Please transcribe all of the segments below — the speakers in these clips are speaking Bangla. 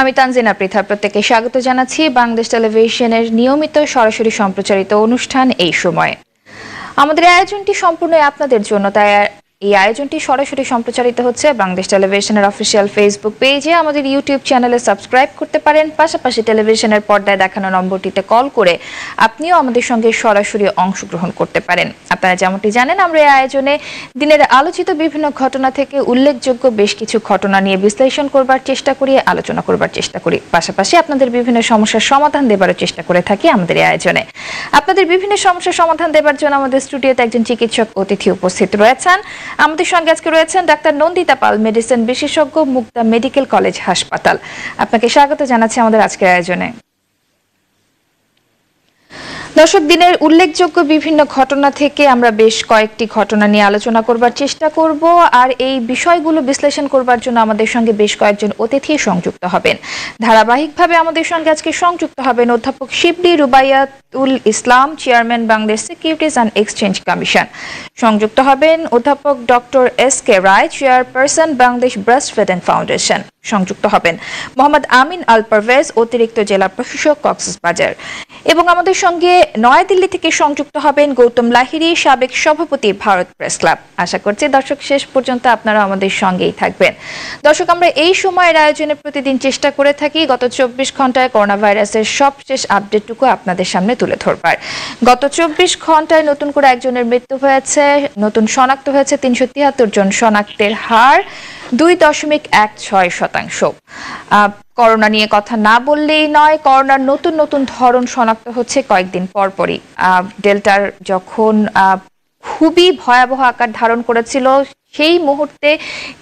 আমি তানজিনা পৃথা প্রত্যেককে স্বাগত জানাচ্ছি বাংলাদেশ টেলিভিশনের নিয়মিত সরাসরি সম্প্রচারিত অনুষ্ঠান এই সময়। আমাদের আয়োজনটি সম্পূর্ণ আপনাদের জন্য, তাই এই আয়োজনটি সরাসরি সম্প্রচারিত হচ্ছে বাংলাদেশ টেলিভিশনের অফিসিয়াল ফেসবুক পেজে, আমাদের ইউটিউব চ্যানেলে সাবস্ক্রাইব করতে পারেন। পাশাপাশি টেলিভিশনের পর্দায় দেখানো নম্বরটিতে কল করে আপনিও আমাদের সঙ্গে সরাসরি অংশগ্রহণ করতে পারেন। আপনারা যেমনটি জানেন, আমরা এই আয়োজনে দিনের আলোচিত বিভিন্ন ঘটনা থেকে উল্লেখযোগ্য বেশ কিছু ঘটনা নিয়ে বিশ্লেষণ করবার চেষ্টা করি, আলোচনা করবার চেষ্টা করি। পাশাপাশি আপনাদের বিভিন্ন সমস্যার সমাধান দেবার চেষ্টা করে থাকি আমাদের এই আয়োজনে। আপনাদের বিভিন্ন সমস্যার সমাধান দেবার জন্য আমাদের স্টুডিওতে একজন চিকিৎসক অতিথি উপস্থিত রয়েছেন। আমাদের সঙ্গে আজকে রয়েছেন ডাক্তার নন্দিতা পাল, মেডিসিন বিশেষজ্ঞ, মুগদা মেডিকেল কলেজ হাসপাতাল। আপনাকে স্বাগত জানাচ্ছি আমাদের আজকের আয়োজনে। দর্শক, দিনের উল্লেখযোগ্য বিভিন্ন ঘটনা থেকে আমরা বেশ কয়েকটি ঘটনা নিয়ে আলোচনা করবার চেষ্টা করব, আর এই বিষয়গুলো বিশ্লেষণ করবার জন্য আমাদের সঙ্গে বেশ কয়েকজন অতিথি সংযুক্ত হবেন। ধারাবাহিকভাবে আমাদের সঙ্গে আজকে সংযুক্ত হবেন অধ্যাপক Shibli Rubaiyatul Islam, chairman Bangladesh securities and exchange commission. সংযুক্ত হবেন অধ্যাপক doctor S K Roy, chairperson Bangladesh breast feeding foundation. সংযুক্ত হবেন মোহাম্মদ আমিন আল পারভেজ, অতিরিক্ত জেলা প্রশাসক, কক্সবাজার। এবং আমাদের সঙ্গে নয়াদিল্লি থেকে সংযুক্ত হবেন গৌতম লাহিড়ী, সাবেক সভাপতি, ভারত প্রেস ক্লাব। আশা করছি দর্শক শেষ পর্যন্ত আপনারা আমাদের সঙ্গেই থাকবেন। দর্শক, আমরা এই সময়ের আয়োজনে প্রতিদিন চেষ্টা করে থাকি গত 24 ঘন্টায় করোনা ভাইরাসের সবশেষ আপডেটটুকু আপনাদের সামনে তুলে ধরবার। গত 24 ঘন্টায় নতুন করে একজনের মৃত্যু হয়েছে, নতুন শনাক্ত হয়েছে 373 জন, শনাক্তের হার 2.16%। করোনা নিয়ে কথা না বললেই নয়, করোনার নতুন নতুন ধরন শনাক্ত হচ্ছে কয়েকদিন পরপরই। ডেল্টার যখন খুবই ভয়াবহ আকার ধারণ করেছিল, সেই মুহূর্তে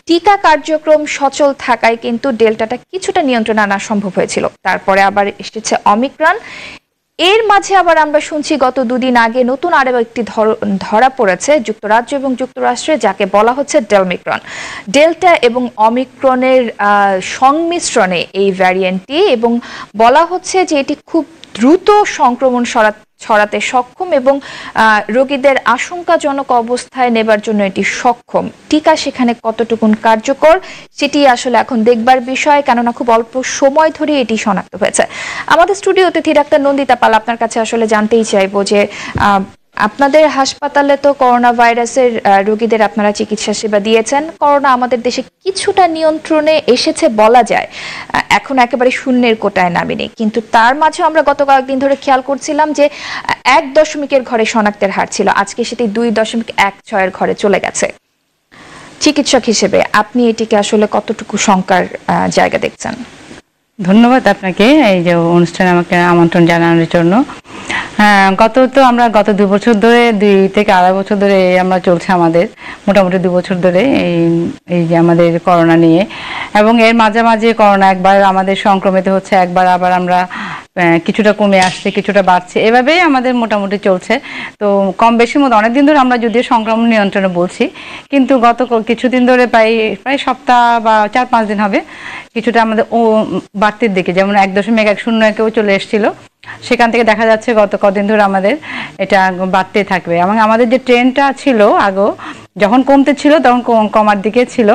টিকা কার্যক্রম সচল থাকায় কিন্তু ডেল্টাটা কিছুটা নিয়ন্ত্রণে আনা সম্ভব হয়েছিল। তারপরে আবার এসেছে অমিক্রন। এর মাঝে আবার আমরা শুনছি গত দুদিন আগে নতুন আরও একটি ধরা পড়েছে যুক্তরাজ্য এবং যুক্তরাষ্ট্রে, যাকে বলা হচ্ছে ডেলমিক্রন। ডেল্টা এবং অমিক্রনের সংমিশ্রণে এই ভ্যারিয়েন্টটি, এবং বলা হচ্ছে যে এটি খুব দ্রুত সংক্রমণ ছড়াতে সক্ষম এবং রোগীদের আশঙ্কাজনক অবস্থায় নেবার জন্য এটি সক্ষম। টিকা সেখানে কতটুকুন কার্যকর সেটি আসলে এখন দেখবার বিষয়, কেননা খুব অল্প সময় ধরে এটি শনাক্ত হয়েছে। আমাদের স্টুডিও অতিথি ডাক্তার নন্দিতা পাল, আপনার কাছে আসলে জানতেই চাইবো যে আপনাদের হাসপাতালে তো করোনা ভাইরাসের রোগীদের আপনারা চিকিৎসা সেবা দিয়েছেন। করোনা আমাদের দেশে কিছুটা নিয়ন্ত্রণে এসেছে বলা যায়, এখন একেবারে শূন্যের কোটায় নামেনি, কিন্তু তার মাঝে আমরা গত কয়েকদিন ধরে খেয়াল করছিলাম যে 1 ঘরে শনাক্তের হার ছিল, আজকে সেটি 2.16 ঘরে চলে গেছে। চিকিৎসক হিসেবে আপনি এটিকে আসলে কতটুকু শঙ্কার জায়গা দেখছেন? ধন্যবাদ আপনাকে এই যে অনুষ্ঠানে আমাকে আমন্ত্রণ জানানোর জন্য। গত 2 বছর ধরে, 2 থেকে আড়াই বছর ধরে আমরা চলছে, আমাদের মোটামুটি 2 বছর ধরে এই যে আমাদের করোনা নিয়ে, এবং এর মাঝে মাঝে করোনা একবার আমাদের সংক্রমিত হচ্ছে, একবার আবার আমরা কিছুটা কমে আসছে, কিছুটা বাড়ছে, এভাবেই আমাদের মোটামুটি চলছে। তো কম বেশির মধ্যে অনেকদিন ধরে আমরা যদিও সংক্রমণ নিয়ন্ত্রণে বলছি, কিন্তু গত কিছুদিন ধরে প্রায় সপ্তাহ বা 4-5 দিন হবে কিছুটা আমাদের বাড়তির দিকে, যেমন 1.10-এও চলে এসেছিল, সেখান থেকে দেখা যাচ্ছে গত কদিন ধরে আমাদের এটা বাড়তে থাকবে। এবং আমাদের যে ট্রেনটা ছিল আগে, যখন কমতে ছিল তখন কমার দিকে ছিল,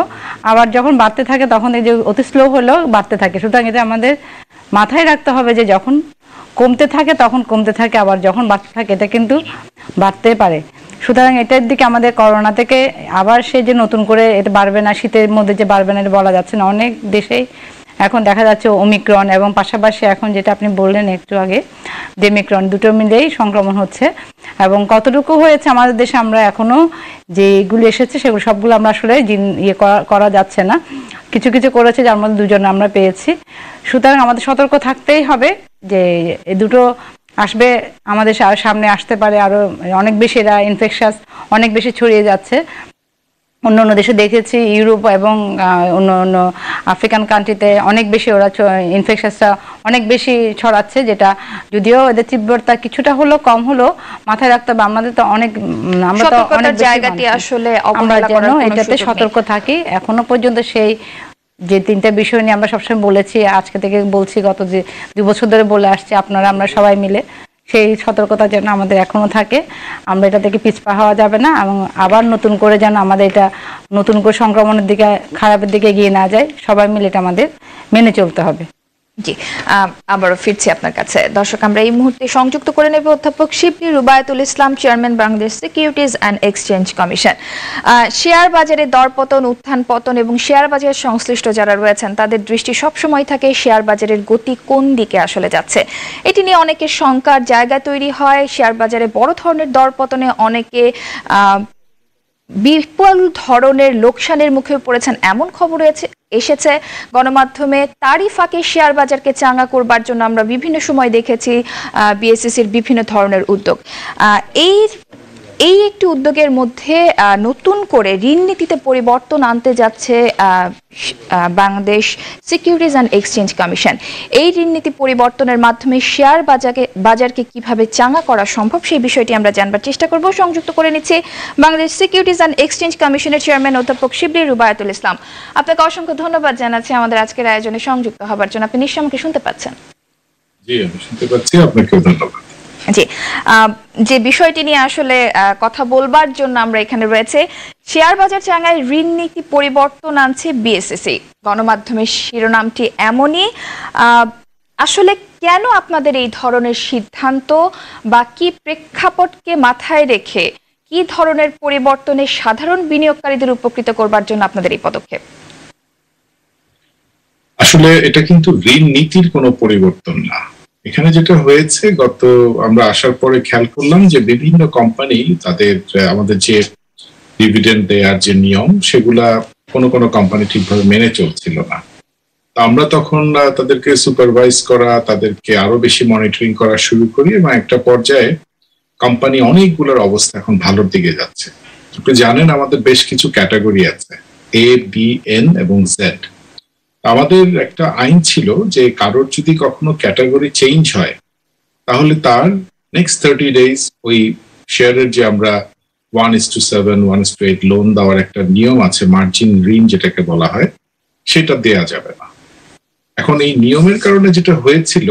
আবার যখন বাড়তে থাকে তখন এই যে অতি স্লো হলেও বাড়তে থাকে। সুতরাং এটা আমাদের মাথায় রাখতে হবে যে যখন কমতে থাকে তখন কমতে থাকে, আবার যখন বাড়তে থাকে এটা কিন্তু বাড়তে পারে। সুতরাং এটার দিকে আমাদের করোনা থেকে আবার সে যে নতুন করে এটা বাড়বে না, শীতের মধ্যে যে বাড়বে না এটা বলা যাচ্ছে না। অনেক দেশেই এখন দেখা যাচ্ছে ওমিক্রন, এবং পাশাপাশি এখন যেটা আপনি বললেন একটু আগে ডেমিক্রন, দুটো মিলেই সংক্রমণ হচ্ছে। এবং কতটুকু হয়েছে আমাদের দেশে আমরা এখনো যেগুলো এসেছে সেগুলো সবগুলো আমরা আসলে করা যাচ্ছে না, কিছু কিছু করেছে, যার মধ্যে 2 জন আমরা পেয়েছি। সুতরাং আমাদের সতর্ক থাকতেই হবে যে এই দুটো আসবে, আমাদের সামনে আসতে পারে আরো অনেক বেশি, এরা ইনফেকশাস অনেক বেশি ছড়িয়ে যাচ্ছে। অন্য অন্য দেশে দেখেছি, ইউরোপ এবং অন্য অন্য আফ্রিকান কান্ট্রিতে অনেক বেশি ওরা ইনফেকশনটা অনেক বেশি ছড়াচ্ছে, যেটা যদিও এদের তীব্রতা কিছুটা হলো কম হলো, মাথায় রাখতে হবে আমাদের তো অনেক, আমরা তো অনেক জায়গাতে আসলে আমরা যেন এটাতে সতর্ক থাকি। এখনো পর্যন্ত সেই যে 3টা বিষয় নিয়ে আমরা সবসময় বলেছি, আজকে থেকে বলছি, গত যে 2 বছর ধরে বলে আসছি, আপনারা আমরা সবাই মিলে সেই সতর্কতা যেন আমাদের এখনো থাকে, আমরা এটা থেকে পিছপা হওয়া যাবে না, এবং আবার নতুন করে যেন আমাদের এটা নতুন করে সংক্রমণের দিকে, খারাপের দিকে এগিয়ে না যায়, সবাই মিলে এটা আমাদের মেনে চলতে হবে। জি, আবারও ফিরছি আপনার কাছে। দর্শক, আমরা এই মুহূর্তে সংযুক্ত করে নেব অধ্যাপক Shibli Rubayetul Islam, chairman Bangladesh securities and exchange commission. Share বাজারে দরপতন, উত্থান পতন এবং শেয়ার বাজার সংশ্লিষ্ট যারা রয়েছেন তাদের দৃষ্টি সবসময় থাকে শেয়ার বাজারের গতি কোন দিকে আসলে যাচ্ছে। এটি নিয়ে অনেকের শঙ্কার জায়গা তৈরি হয়। শেয়ার বাজারে বড় ধরনের দরপতনে অনেকে বিপুল ধরনের লোকসানের মুখে পড়েছেন এমন খবর এসেছে গণমাধ্যমে। তারই ফাঁকে শেয়ার বাজারকে চাঙ্গা করবার জন্য আমরা বিভিন্ন সময় দেখেছি বিএসইসির বিভিন্ন ধরনের উদ্যোগ। এই একটি উদ্যোগের মধ্যে নতুন করে ঋণ নীতিতে পরিবর্তন আনতে যাচ্ছে Bangladesh securities and exchange commission. এই ঋণ নীতি পরিবর্তনের মাধ্যমে শেয়ার বাজারকে কিভাবে চাঙ্গা করা সম্ভব সেই বিষয়টি আমরা জানবার চেষ্টা করব। সংযুক্ত করে নিচ্ছে বাংলাদেশ সিকিউরিটিজ অ্যান্ড এক্সচেঞ্জ কমিশনের চেয়ারম্যান অধ্যাপক শিবলী রুবায়েতুল ইসলাম। আপনাকে অসংখ্য ধন্যবাদ জানাচ্ছি আমাদের আজকের আয়োজনে সংযুক্ত হবার জন্য। আপনি নিশ্চয়ই আমাকে শুনতে পাচ্ছেন? জি, আমি শুনতে পাচ্ছি। আপনাকেও ধন্যবাদ। জি, যে বিষয়টি নিয়ে আসলে কথা বলবার জন্য আমরা এখানে রয়েছে, শেয়ার বাজার চাঙ্গায় ঋণ নীতি পরিবর্তন আনছে বিএসইসি। গণমাধ্যমের শিরোনামটি এমনই। আসলে কেন আপনাদের এই ধরনের সিদ্ধান্ত, বা কি প্রেক্ষাপটকে মাথায় রেখে কি ধরনের পরিবর্তনে সাধারণ বিনিয়োগকারীদের উপকৃত করবার জন্য আপনাদের এই পদক্ষেপ? আসলে এটা কিন্তু ঋণ নীতির কোনো পরিবর্তন না। এখানে যেটা হয়েছে, আমরা আসার পরে খেয়াল করলাম যে বিভিন্ন কোম্পানি তাদের আমাদের যে ডিভিডেন্ড দেওয়ার যে নিয়ম সেগুলা কোনো কোম্পানি ঠিকভাবে মেনে চলছিল না। আমরা তখন তাদেরকে সুপারভাইজ করা, তাদেরকে আরো বেশি মনিটরিং করা শুরু করি, এবং একটা পর্যায়ে কোম্পানি অনেকগুলোর অবস্থা এখন ভালোর দিকে যাচ্ছে। আপনি জানেন আমাদের বেশ কিছু ক্যাটাগরি আছে, এ, বি, এন এবং জেড। আমাদের একটা আইন ছিল যে কারোর যদি কখনো ক্যাটাগরি চেঞ্জ হয় তাহলে তার নেক্সট 30 days ওই শেয়ারের যে আমরা 1:7, 1:8 লোন দেওয়ার একটা নিয়ম আছে, মার্জিন ঋণ যেটাকে বলা হয়, সেটা দেয়া যাবে না। এখন এই নিয়মের কারণে যেটা হয়েছিল,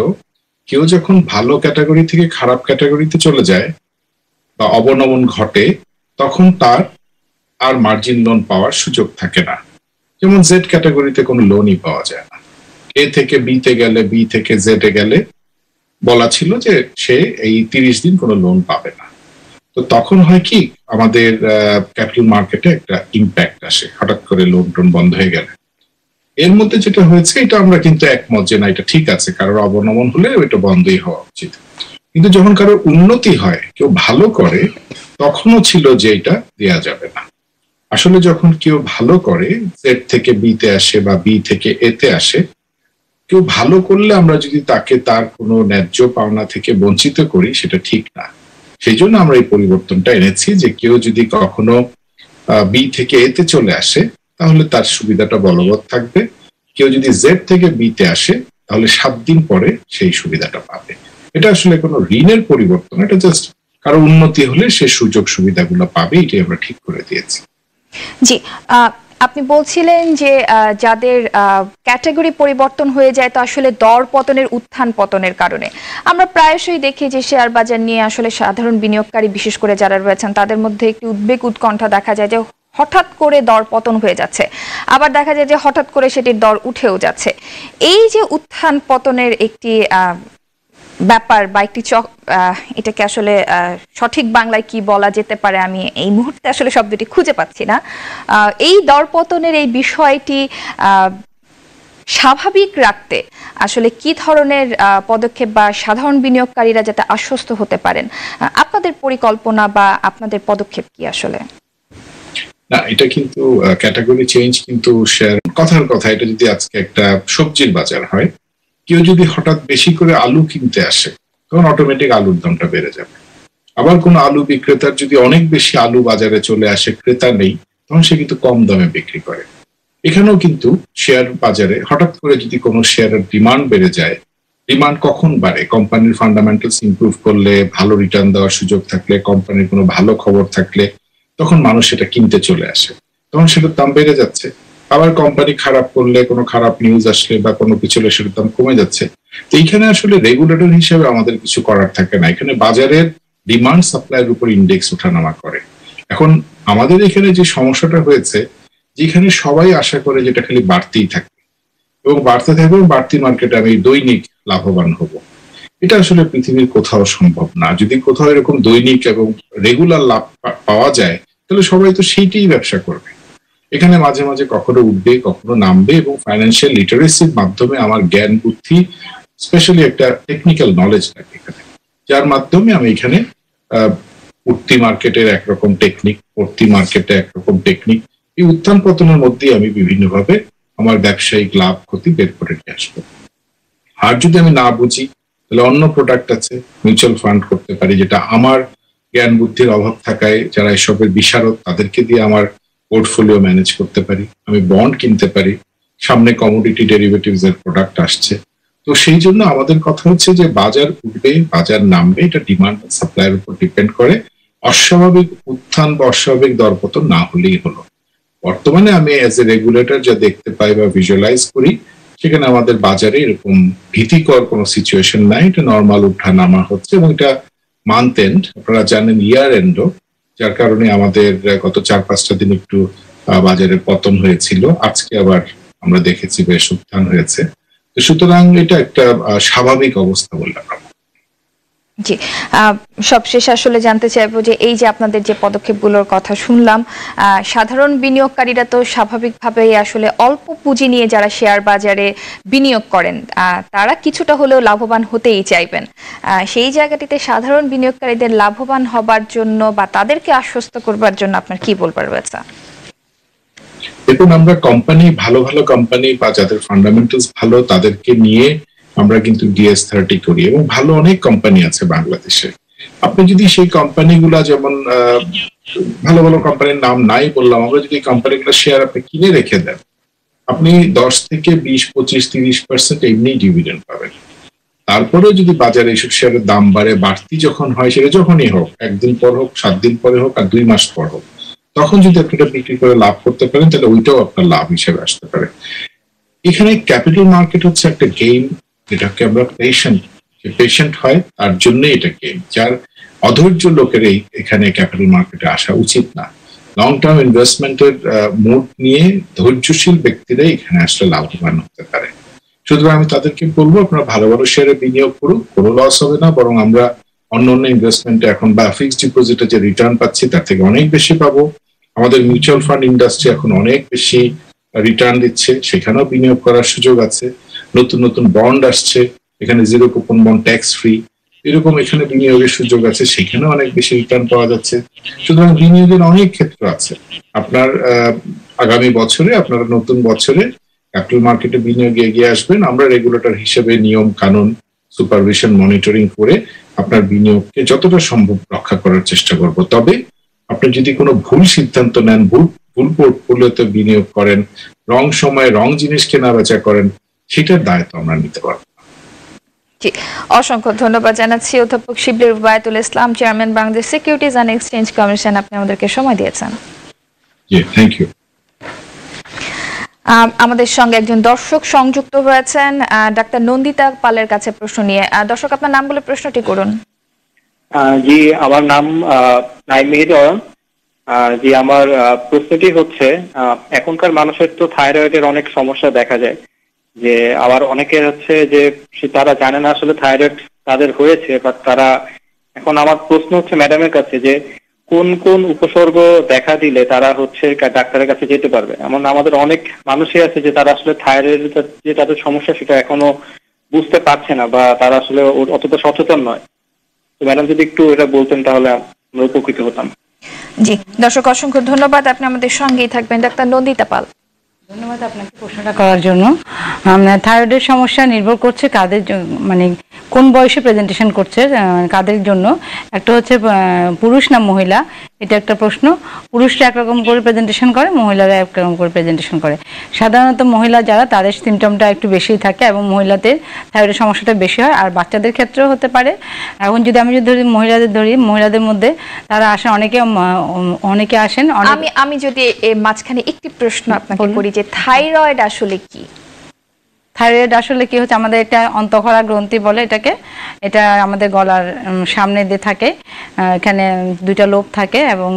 কেউ যখন ভালো ক্যাটাগরি থেকে খারাপ ক্যাটাগরিতে চলে যায় বা অবনমন ঘটে, তখন তার আর মার্জিন লোন পাওয়ার সুযোগ থাকে না। যেমন জেড ক্যাটাগরিতে কোনো লোনই পাওয়া যায় না। এ থেকে বিতে গেলে, বি থেকে জেডে গেলে বলা ছিল যে সে এই 30 দিন কোনো লোন পাবে না। তো তখন হয় কি, আমাদের ক্যাপিটাল মার্কেটে একটা ইম্প্যাক্ট আসে, হঠাৎ করে লোন টোন বন্ধ হয়ে গেলে। এর মধ্যে যেটা হয়েছে, এটা আমরা কিন্তু একমত যে না, এটা ঠিক আছে, কারোর অবনমন হলে ওইটা বন্ধই হওয়া উচিত। কিন্তু যখন কারোর উন্নতি হয়, কেউ ভালো করে, তখনও ছিল যে এটা দেয়া যাবে না। আসলে যখন কেউ ভালো করে, জেড থেকে বিতে আসে বা বি থেকে এতে আসে, কেউ ভালো করলে আমরা যদি তাকে তার কোনো ন্যায্য পাওনা থেকে বঞ্চিত করি, সেটা ঠিক না। সেই জন্য আমরা এই পরিবর্তনটা এনেছি যে কেউ যদি কখনো বি থেকে এতে চলে আসে তাহলে তার সুবিধাটা বলবৎ থাকবে। কেউ যদি জেড থেকে বিতে আসে তাহলে 7 দিন পরে সেই সুবিধাটা পাবে। এটা আসলে কোনো ঋণের পরিবর্তন, এটা জাস্ট কারো উন্নতি হলে সে সুযোগ সুবিধাগুলো পাবে, এটাই আমরা ঠিক করে দিয়েছি। জি, আপনি বলছিলেন যে যাদের ক্যাটাগরি পরিবর্তন হয়ে যায় তো আসলে দর পতনের, উত্থান পতনের কারণে আমরা প্রায়শই দেখি যে শেয়ার বাজার নিয়ে আসলে সাধারণ বিনিয়োগকারী, বিশেষ করে যারা রয়েছেন, তাদের মধ্যে একটি উদ্বেগ, উৎকণ্ঠা দেখা যায় যে হঠাৎ করে দর পতন হয়ে যাচ্ছে, আবার দেখা যায় যে হঠাৎ করে সেটির দর উঠেও যাচ্ছে। এই যে উত্থান পতনের একটি ব্যাপার বা একটি এটাকে আসলে সঠিক বাংলায় কি বলা যেতে পারে, আমি এই মুহূর্তে আসলে শব্দটি খুঁজে পাচ্ছি না। এই দরপতনের এই বিষয়টি স্বাভাবিক রাখতে আসলে কি ধরনের পদক্ষেপ বা সাধারণ বিনিয়োগকারীরা যাতে আশ্বস্ত হতে পারেন, আপনাদের পরিকল্পনা বা আপনাদের পদক্ষেপ কি আসলে? না, এটা কিন্তু ক্যাটাগরি চেঞ্জ কিন্তু শেয়ার কথার কথা। এটা যদি আজকে একটা সবজির বাজার হয়, কেউ যদি হঠাৎ বেশি করে আলু কিনতে আসে, তখন অটোমেটিক আলুর দামটা বেড়ে যাবে। আবার কোন আলু বিক্রেতার যদি অনেক বেশি আলু বাজারে চলে আসে, ক্রেতা নেই, তখন সে কিন্তু কম দামে বিক্রি করে। এখানেও কিন্তু শেয়ার বাজারে হঠাৎ করে যদি কোনো শেয়ারের ডিমান্ড বেড়ে যায়, ডিমান্ড কখন বাড়ে? কোম্পানির ফান্ডামেন্টালস ইমপ্রুভ করলে, ভালো রিটার্ন দেওয়ার সুযোগ থাকলে, কোম্পানির কোনো ভালো খবর থাকলে, তখন মানুষ সেটা কিনতে চলে আসে, তখন সেটার দাম বেড়ে যাচ্ছে। আবার কোম্পানি খারাপ করলে, কোনো খারাপ নিউজ আসলে বা কোনো কিছু হলে সেটার দাম কমে যাচ্ছে। তো এইখানে আসলে রেগুলেটর হিসেবে আমাদের কিছু করার থাকে না। এখানে বাজারের ডিমান্ড সাপ্লাইয়ের উপর ইন্ডেক্স ওঠানামা করে। এখন আমাদের এখানে যে সমস্যাটা হয়েছে, যেখানে সবাই আশা করে যেটা খালি বাড়তেই থাকে, এবং বাড়তে থাকবে, বাড়তি মার্কেটে আমি দৈনিক লাভবান হব। এটা আসলে পৃথিবীর কোথাও সম্ভব না। যদি কোথাও এরকম দৈনিক এবং রেগুলার লাভ পাওয়া যায়, তাহলে সবাই তো সেইটাই ব্যবসা করবে। এখানে মাঝে মাঝে কখনো উঠবে, কখনো নামবে, এবং ফাইন্যান্সিয়াল লিটারেসির মাধ্যমে আমার জ্ঞান বুদ্ধি, স্পেশালি একটা টেকনিক্যাল নলেজ থাকে এখানে, যার মাধ্যমে আমি এখানে উঠতি মার্কেটের একরকম টেকনিক, পড়তি মার্কেটে একরকম টেকনিক, এই উত্থান পতনের মধ্যে আমি বিভিন্নভাবে আমার ব্যবসায়িক লাভ ক্ষতি বের করে নিয়ে আসবো। আর যদি আমি না বুঝি, তাহলে অন্য প্রোডাক্ট আছে, মিউচুয়াল ফান্ড করতে পারি, যেটা আমার জ্ঞান বুদ্ধির অভাব থাকায় যারা এসবের বিশারদ তাদেরকে দিয়ে আমার পোর্টফোলিও ম্যানেজ করতে পারি। আমি বন্ড কিনতে পারি, সামনে কমোডিটি ডেরিভেটিভস এর প্রোডাক্ট আসছে। তো সেই জন্য আমাদের কথা হচ্ছে যে বাজার উঠবে, বাজার নামবে, এটা ডিমান্ড সাপ্লাইয়ের উপর ডিপেন্ড করে। অস্বাভাবিক উত্থান বা অস্বাভাবিক দরপতন না হলেই হলো। বর্তমানে আমি অ্যাজ এ রেগুলেটর যা দেখতে পাই বা ভিজুয়ালাইজ করি, সেখানে আমাদের বাজারে এরকম ভীতিকর কোনো সিচুয়েশন নাই। এটা নর্মাল উঠা নামা হচ্ছে, এবং এটা মান্থ এন্ড, আপনারা জানেন ইয়ার এন্ডও, যার কারণে আমাদের গত 4-5টা দিন একটু বাজারে পতন হয়েছিল। আজকে আবার আমরা দেখেছি বেশ উত্থান হয়েছে। তো সুতরাং এটা একটা স্বাভাবিক অবস্থা বললাম। জি, সবশেষ আসলে জানতে চাইবো যে এই যে আপনাদের যে পদক্ষেপগুলোর কথা শুনলাম, সাধারণ বিনিয়োগকারীরা তো স্বাভাবিকভাবেই আসলে অল্প পুঁজি নিয়ে যারা শেয়ার বাজারে বিনিয়োগ করেন, তারা কিছুটা হলেও লাভবান হতেই চাইবেন। সেই জায়গাটিতে সাধারণ বিনিয়োগকারীদের লাভবান হবার জন্য বা তাদেরকে আশ্বস্ত করবার জন্য আপনার কি বলবার রয়েছে? দেখুন, আমরা কোম্পানি, ভালো ভালো কোম্পানি বা যাদের ফান্ডামেন্টালস ভালো, তাদেরকে নিয়ে আমরা কিন্তু DS-30 করি, এবং ভালো অনেক কোম্পানি আছে বাংলাদেশে। আপনি যদি সেই কোম্পানিগুলা, যেমন ভালো ভালো কোম্পানির নাম নাই বললাম, আমরা যদি কোম্পানিগুলো শেয়ার আপনি কিনে রেখে দেন, আপনি 10 থেকে 20, 25, 30% এমনি ডিভিডেন্ড পাবেন। তারপরে যদি বাজারে এইসব শেয়ারের দাম বাড়ে, বাড়তি যখন হয়, সেটা যখনই হোক, 1 দিন পর হোক, 7 দিন পরে হোক, আর 2 মাস পর হোক, তখন যদি আপনি এটা বিক্রি করে লাভ করতে পারেন, তাহলে ওইটাও আপনার লাভ হিসেবে আসতে পারে। এখানে ক্যাপিটাল মার্কেট হচ্ছে একটা গেম, যেটাকে আমরা পেশেন্ট হয় তার জন্য এটা গেম। যার অধৈর্য লোকের এখানে ক্যাপিটাল মার্কেটে আসা উচিত না। লং টার্ম ইনভেস্টমেন্টের মুড নিয়ে ধৈর্যশীল ব্যক্তিরাই এখানে আসলে লাভবান হতে পারে। সুতরাং আমি তাদেরকে বলবো, আপনারা ভালো ভালো শেয়ারে বিনিয়োগ করুন, কোনো লস হবে না, বরং আমরা অন্য অন্য ইনভেস্টমেন্টে এখন বা ফিক্সড ডিপোজিটে যে রিটার্ন পাচ্ছি তার থেকে অনেক বেশি পাবো। আমাদের মিউচুয়াল ফান্ড ইন্ডাস্ট্রি এখন অনেক বেশি রিটার্ন দিচ্ছে, সেখানেও বিনিয়োগ করার সুযোগ আছে। নতুন নতুন বন্ড আসছে, এখানে 0 কুপন বন্ড, ট্যাক্স ফ্রি, এরকম এখানে বিনিয়োগের সুযোগ আছে, সেখানেও অনেক বেশি রিটার্ন পাওয়া যাচ্ছে। সুতরাং বিনিয়োগের অনেক ক্ষেত্র আছে। আপনার আগামী বছরে, আপনারা নতুন বছরে ক্যাপিটাল মার্কেটে বিনিয়োগে এগিয়ে আসবেন। আমরা রেগুলেটর হিসেবে নিয়ম কানুন, সুপারভিশন, মনিটরিং করে আপনার বিনিয়োগকে যতটা সম্ভব রক্ষা করার চেষ্টা করব। তবে আপনি যদি কোনো ভুল সিদ্ধান্ত নেন, ভুল পোর্টফোলিওতে বিনিয়োগ করেন, রং সময়ে রং জিনিস কেনা বেচা করেন, সেটার দায়িত্ব আমরা নিতে পারবো। জি, অসংখ্য ধন্যবাদ জানাচ্ছি অধ্যাপক Shibli Rubayetul Islam, chairman Bangladesh securities and exchange commission. আপনি আমাদেরকে সময় দিয়েছেন। জি, থ্যাংক ইউ। আমাদের সঙ্গে একজন দর্শক সংযুক্ত হয়েছেন ডাক্তার নন্দিতা পালের কাছে প্রশ্ন নিয়ে। দর্শক, আপনার নাম বলে প্রশ্নটি করুন। জি, আমার নাম নাইম মেহেদি। জি, আমার প্রশ্নটি হচ্ছে, এখনকার মানুষের তো থাইরয়েডের অনেক সমস্যা দেখা যায়, যে আবার অনেকের হচ্ছে যে তারা জানে না আসলে থাইরয়েড তাদের হয়েছে, বাট তারা, এখন আমার প্রশ্ন হচ্ছে ম্যাডামের কাছে যে কোন কোন উপসর্গ দেখা দিলে তারা হচ্ছে ডাক্তারের কাছে যেতে পারবে। এমন আমাদের অনেক মানুষই আছে যে তারা আসলে থাইরয়েড যে তাদের সমস্যা সেটা এখনো বুঝতে পারছে না, বা তারা আসলে অতটা সচেতন নয়। তো ম্যাডাম যদি একটু এটা বলতেন তাহলে আমরা উপকৃত হতাম। জি, দর্শক অসংখ্য ধন্যবাদ, আপনি আমাদের সঙ্গেই থাকবেন। ডাক্তার নন্দিতা পাল। ধন্যবাদ আপনাকে প্রশ্নটা করার জন্য। থাইরয়েডের সমস্যা নির্ভর করছে কাদের, মানে কোন বয়সে প্রেজেন্টেশন করছে কাদের জন্য। একটা হচ্ছে পুরুষ না মহিলা, এটা একটা প্রশ্ন। পুরুষরা একরকম করে প্রেজেন্টেশন করে, মহিলারা একরকম করে প্রেজেন্টেশন করে। সাধারণত মহিলা যারা, তাদের সিমটমটা একটু বেশি থাকে এবং মহিলাদের থাইরয়েডের সমস্যাটা বেশি হয়। আর বাচ্চাদের ক্ষেত্রেও হতে পারে। এখন যদি আমি যদি মহিলাদের মধ্যে তারা আসেন, অনেকে আসেন। আমি যদি মাঝখানে একটি প্রশ্ন আপনাকে করি, যে থাইরয়েড আসলে কি? থাইরয়েড আসলে কি হচ্ছে, আমাদের একটা অন্তঃক্ষরা গ্রন্থি বলে এটাকে। এটা আমাদের গলার সামনে দিয়ে থাকে, এখানে দুইটা লোব থাকে এবং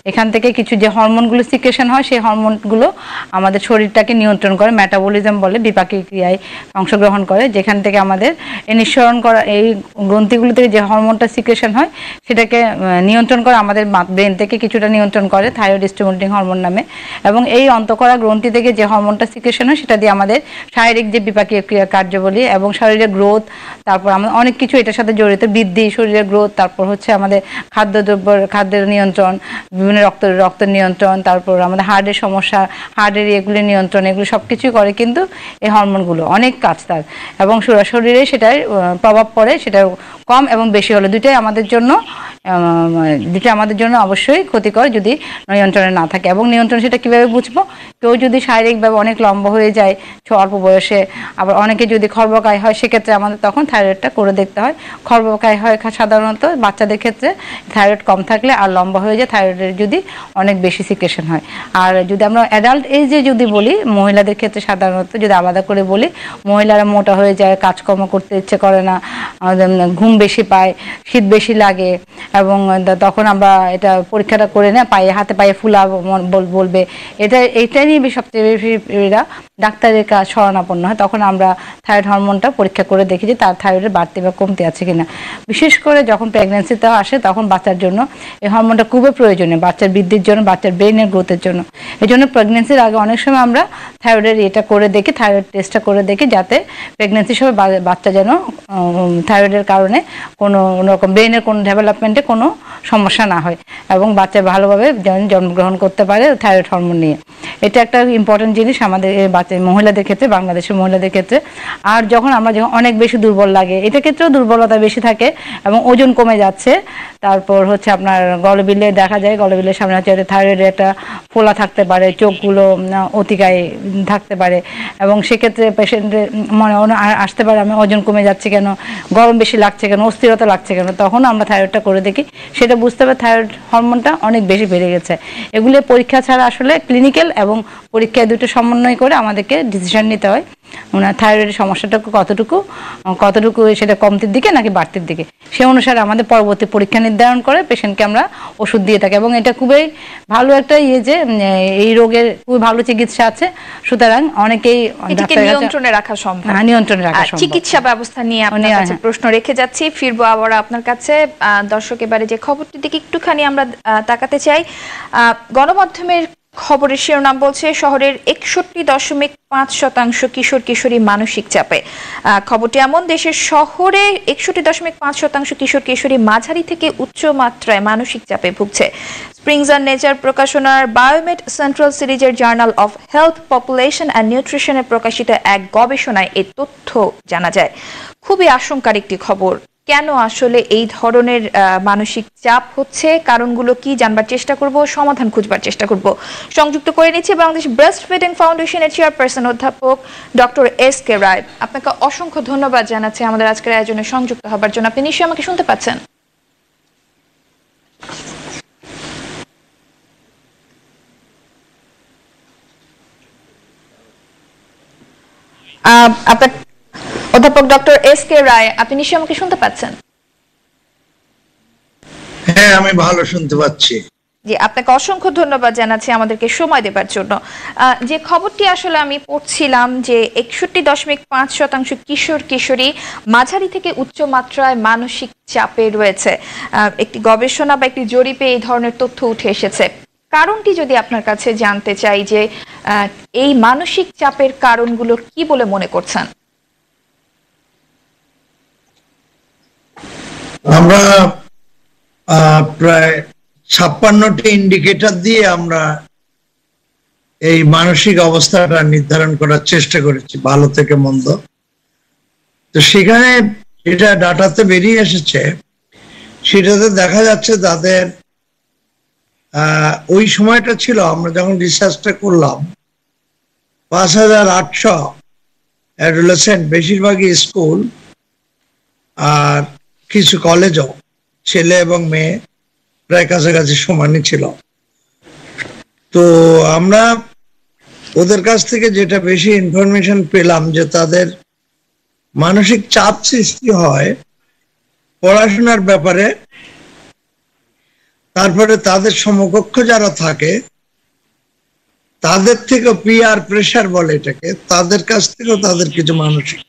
এখান থেকে কিছু যে হরমোনগুলো সিক্রেশন হয় সেই হরমোনগুলো আমাদের শরীরটাকে নিয়ন্ত্রণ করে, মেটাবলিজম বলে, বিপাকীয় ক্রিয়ায় অংশগ্রহণ করে, যেখান থেকে আমাদের নিঃসরণ করা এই গ্রন্থিগুলো থেকে যে হরমোনটা সিক্রেশন হয় সেটাকে নিয়ন্ত্রণ করে, আমাদের ব্রেন থেকে কিছুটা নিয়ন্ত্রণ করে থাইরয়েড স্টিমুলেটিং হরমোন নামে। এবং এই অন্তঃকরা গ্রন্থি থেকে যে হরমোনটা সিক্রেশন হয় সেটা দিয়ে আমাদের শারীরিক যে বিপাকীয় ক্রিয়া কার্যাবলী এবং শরীরের গ্রোথ, তারপর আমাদের অনেক কিছু এটার সাথে জড়িত, বৃদ্ধি, শরীরের গ্রোথ, তারপর হচ্ছে আমাদের খাদ্যের নিয়ন্ত্রণ, বিভিন্ন রক্ত নিয়ন্ত্রণ, তারপর আমাদের হার্টের সমস্যা, হার্টের এগুলি নিয়ন্ত্রণ, এগুলো সব কিছুই করে কিন্তু এই হরমোনগুলো, অনেক কাজ তার। এবং শরীরে সেটার প্রভাব পড়ে, সেটা কম এবং বেশি হলে দুটাই আমাদের জন্য অবশ্যই ক্ষতিকর যদি নিয়ন্ত্রণে না থাকে। এবং নিয়ন্ত্রণ সেটা কীভাবে বুঝবো? কেউ যদি শারীরিকভাবে অনেক লম্বা হয়ে যায় অল্প বয়সে, আবার অনেকে যদি খর্বকায় হয়, সেক্ষেত্রে আমাদের তখন থাইরয়েডটা করে দেখতে হয়। খর্বকায় হয় সাধারণত বাচ্চাদের ক্ষেত্রে, থাইরয়েড কম থাকলে, আর লম্বা হয়ে যায় থাইরয়েডের যদি অনেক বেশি সিক্রেশন হয়। আর যদি আমরা অ্যাডাল্ট এজে যদি বলি, মহিলাদের ক্ষেত্রে সাধারণত যদি আলাদা করে বলি, মহিলারা মোটা হয়ে যায়, কাজকর্ম করতে ইচ্ছে করে না, ঘুম বেশি পায়, শীত বেশি লাগে, এবং তখন আমরা এটা পরীক্ষাটা করে না, হাতে পায়ে ফুলা বলবে, এটা নিয়ে সবচেয়ে বেশি ডাক্তারের কাছে শরণাপন্ন হয়। তখন আমরা থাইরয়েড হরমোনটা পরীক্ষা করে দেখি যে তার থাইরয়েডের বাড়তি বা কমতি আছে কিনা। বিশেষ করে যখন প্রেগনেন্সিতে আসে তখন বাচ্চার জন্য এই হরমোনটা খুবই প্রয়োজনীয়, বাচ্চার বৃদ্ধির জন্য, বাচ্চার ব্রেনের গ্রোথের জন্য। এই জন্য প্রেগনেন্সির আগে অনেক সময় আমরা থাইরয়েডের এটা করে দেখি, থাইরয়েড টেস্টটা করে দেখি, যাতে প্রেগনেন্সির সময় বাচ্চা যেন থাইরয়েডের কারণে কোনো রকম ব্রেনের কোনো ডেভেলপমেন্টে কোনো সমস্যা না হয় এবং বাচ্চা ভালোভাবে জন্মগ্রহণ করতে পারে থাইরয়েড হরমোন নিয়ে। এটা একটা ইম্পর্টেন্ট জিনিস আমাদের মহিলাদের ক্ষেত্রে, বাংলাদেশের মহিলাদের ক্ষেত্রে। আর যখন অনেক বেশি দুর্বল লাগে, এটা ক্ষেত্রেও দুর্বলতা বেশি থাকে এবং ওজন কমে যাচ্ছে, তারপর হচ্ছে আপনার গলবিলে দেখা যায়, গলবিলের সামনে হচ্ছে থাইরয়েডের একটা ফোলা থাকতে পারে, চোখগুলো অতিকায় থাকতে পারে, এবং সেক্ষেত্রে পেশেন্টের মনে আসতে পারে আমি ওজন কমে যাচ্ছে কেন, গরম বেশি লাগছে কেন, অস্থিরতা লাগছে কেন। তখন আমরা থাইরয়েডটা করে দেখি, সেটা বুঝতে হবে থাইরয়েড হরমোনটা অনেক বেশি বেড়ে গেছে। এগুলো পরীক্ষা ছাড়া আসলে ক্লিনিক্যাল এবং পরীক্ষায় দুটো সমন্বয় করে আমাদেরকে ডিসিশন নিতে হয় থাইরয়েডের সমস্যাটা কতটুকু সেটা কমতির দিকে নাকি বাড়তির দিকে। সে অনুসারে আমাদের পরবর্তী পরীক্ষা নির্ধারণ করে পেশেন্টকে আমরা ওষুধ দিয়ে থাকি। এবং এটা খুবই ভালো একটা যে এই রোগের খুবই ভালো চিকিৎসা আছে, সুতরাং অনেকেই নিয়ন্ত্রণে রাখা সম্ভব। চিকিৎসা ব্যবস্থা নিয়ে আপনার কাছে প্রশ্ন রেখে যাচ্ছি, ফিরবো আবার আপনার কাছে। দর্শক, এবারে যে খবরটির দিকে একটুখানি আমরা তাকাতে চাই। গণমাধ্যমের খবরের শিরোনাম বলছে, শহরের 61.5% কিশোর কিশোরী মানসিক চাপে। খবরটি এমন, দেশের শহরে 61.5% কিশোর কিশোরী মাঝারি থেকে উচ্চ মাত্রায় মানসিক চাপে ভুগছে। স্প্রিংস অ্যান্ড নেচার প্রকাশনার বায়োমেড সেন্ট্রাল সিরিজের Journal of Health, Population and নিউট্রিশনে প্রকাশিত এক গবেষণায় এই তথ্য জানা যায়। খুবই আশঙ্কার একটি খবর। কেন আসলে এই ধরনের মানসিক চাপ হচ্ছে, কারণগুলো কি জানবার চেষ্টা করব, সমাধান খুঁজবার চেষ্টা করব। সংযুক্ত করে নিচ্ছে বাংলাদেশ ব্রেস্ট ফিডিং ফাউন্ডেশনের চেয়ারপারসন অধ্যাপক ডক্টর এস.কে রায়। আপনাকে অসংখ্য ধন্যবাদ জানাচ্ছি আমাদের আজকের আয়োজনে সংযুক্ত হবার জন্য। আপনি নিশ্চয়ই আমাকে শুনতে পাচ্ছেন? আপনার অধ্যাপক ডক্টর এস.কে রায়, আপনি নিশ্চয়ই আমাকে শুনতে পাচ্ছেন? হ্যাঁ, আমি ভালো শুনতে পাচ্ছি। জি, আপনাকে অসংখ্য ধন্যবাদ জানাচ্ছি আমাদেরকে সময় দেবার জন্য। যে খবরটি আসলে আমি পড়ছিলাম যে 61.5% কিশোর কিশোরী মাঝারি থেকে উচ্চ মাত্রায় মানসিক চাপে রয়েছে। একটি গবেষণা বা একটি জরিপে এই ধরনের তথ্য উঠে এসেছে। কারণটি যদি আপনার কাছে জানতে চাই যে এই মানসিক চাপের কারণগুলো কি বলে মনে করছেন? আমরা প্রায় 56টি ইন্ডিকেটর দিয়ে আমরা এই মানসিক অবস্থাটা নির্ধারণ করার চেষ্টা করেছি, ভালো থেকে মন্দ। তো সেখানে যেটা ডাটাতে বেরিয়ে এসেছে, সেটাতে দেখা যাচ্ছে তাদের ওই সময়টা ছিল, আমরা যখন রিসার্চটা করলাম, 5800 অ্যাডোলেসেন্ট, বেশিরভাগই স্কুল আর কিছু কলেজও, ছেলে এবং মেয়ে প্রায় কাছাকাছি সমানই ছিল। তো আমরা ওদের কাছ থেকে যেটা বেশি ইনফরমেশন পেলাম যে তাদের মানসিক চাপ সৃষ্টি হয় পড়াশোনার ব্যাপারে, তারপরে তাদের সমকক্ষ যারা থাকে তাদের থেকে পিয়ার প্রেসার বলে এটাকে, তাদের কাছ থেকেও তাদের কিছু মানসিক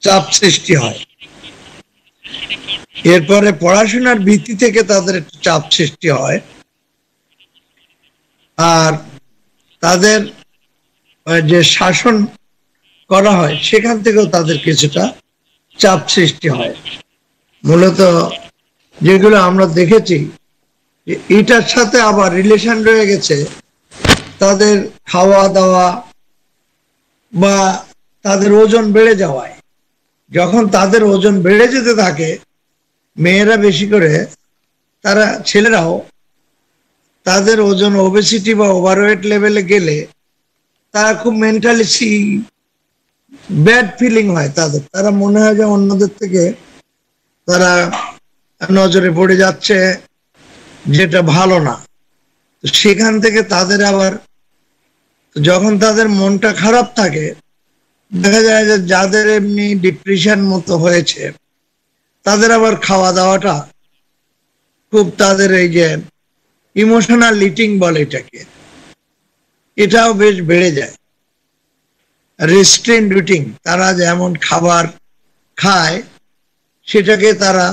চাপ সৃষ্টি হয়। এরপরে পড়াশোনার ভিত্তি থেকে তাদের একটু চাপ সৃষ্টি হয়, আর তাদের যে শাসন করা হয় সেখান থেকেও তাদের কিছুটা চাপ সৃষ্টি হয়। মূলত যেগুলো আমরা দেখেছি এটার সাথে আবার রিলেশন রয়ে গেছে তাদের খাওয়া দাওয়া বা তাদের ওজন বেড়ে যাওয়ায়। যখন তাদের ওজন বেড়ে যেতে থাকে, মেয়েরা বেশি করে, তারা ছেলেরাও তাদের ওজন ওবেসিটি বা ওভারওয়েট লেভেলে গেলে তারা খুব মেন্টালি ব্যাড ফিলিং হয় তাদের। তারা মনে হয় যে অন্যদের থেকে তারা নজরে পড়ে যাচ্ছে, যেটা ভালো না। সেখান থেকে তাদের আবার যখন তাদের মনটা খারাপ থাকে, দেখা যায় যে যাদের এমনি ডিপ্রেশন মতো হয়েছে তাদের আবার খাওয়া দাওয়াটা খুব, তাদের এই যে ইমোশনাল ইটিং বলে এটাকে, এটাও বেশ বেড়ে যায়। রেস্ট্রেন্ট ইটিং, তারা যেমন খাবার খায় সেটাকে তারা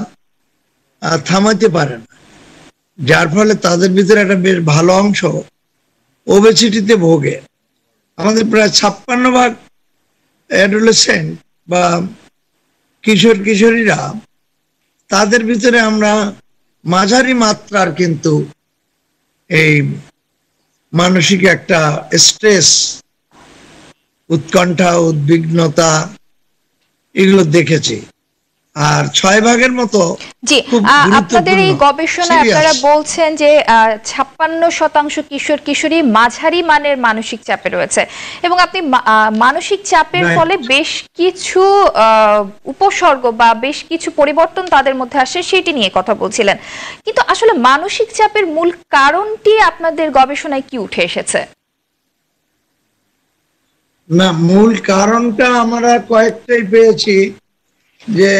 থামাতে পারে না, যার ফলে তাদের ভিতরে একটা বেশ ভালো অংশ ওবেসিটিতে ভোগে। আমাদের প্রায় 56% অ্যাডোলেসেন্ট বা কিশোর কিশোরীরা, তাদের ভিতরে আমরা মাঝারি মাত্রার কিন্তু এই মানসিক একটা স্ট্রেস, উৎকণ্ঠা, উদ্বিগ্নতা এগুলো দেখেছি। আর 6 মতো জি, আপনাদের এই গবেষণায় আপনারা বলছেন যে 56% কিশোর কিশোরী মাঝারি মানের মানসিক চাপে রয়েছে, এবং আপনি মানসিক চাপের ফলে বেশ কিছু উপসর্গ বা বেশ কিছু পরিবর্তন তাদের মধ্যে আসে সেটি নিয়ে কথা বলছিলেন। কিন্তু আসলে মানসিক চাপের মূল কারণটি আপনাদের গবেষণায় কি উঠে এসেছে? না, মূল কারণটা আমরা কয়েকটাই পেয়েছি। যে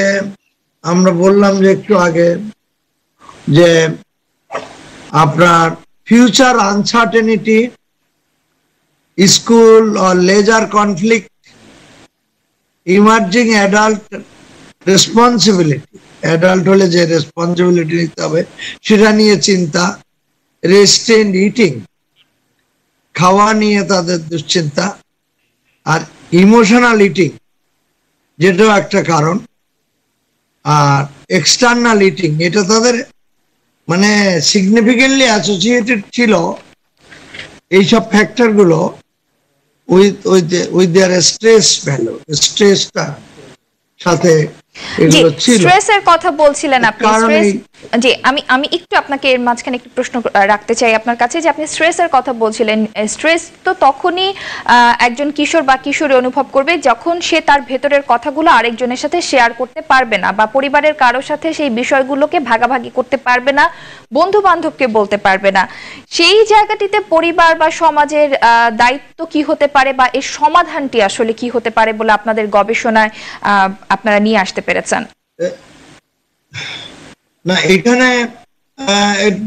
আমরা বললাম যে একটু আগে যে আপনার ফিউচার আনসার্টেনিটি, স্কুল ও leisure conflict, emerging adult responsibility, adult হলে যে রেসপন্সিবিলিটি নিতে হবে সেটা নিয়ে চিন্তা, রেস্ট্রেন্ট ইটিং, খাওয়া নিয়ে তাদের দুশ্চিন্তা, আর ইমোশনাল ইটিং যেটাও একটা কারণ, আর এক্সটার্নাল ইটিং, এটা তাদের মানে সিগনিফিকেন্টলি অ্যাসোসিয়েটেড ছিল এইসব ফ্যাক্টর গুলো উইথ দেয়ার স্ট্রেস ভ্যালু, স্ট্রেসটা সাথে এগুলো ছিল। স্ট্রেসের কথা বলছিলেন আপনি, স্ট্রেস, জি আমি একটু আপনাকে এর মাঝখানে একটু প্রশ্ন রাখতে চাই আপনার কাছে, যে আপনি স্ট্রেসের কথা বলছিলেন। স্ট্রেস তো তখনই একজন কিশোর বা কিশোরী অনুভব করবে যখন সে তার ভেতরের কথাগুলো আরেকজনের সাথে শেয়ার করতে পারবে না, বা পরিবারের কারোর সাথে সেই বিষয়গুলোকে ভাগাভাগি করতে পারবে না, বন্ধু বান্ধবকে বলতে পারবে না। সেই জায়গাটিতে পরিবার বা সমাজের দায়িত্ব কি হতে পারে, বা এর সমাধানটি আসলে কি হতে পারে বলে আপনাদের গবেষণায় আপনারা নিয়ে আসতে পেরেছেন? না, এখানে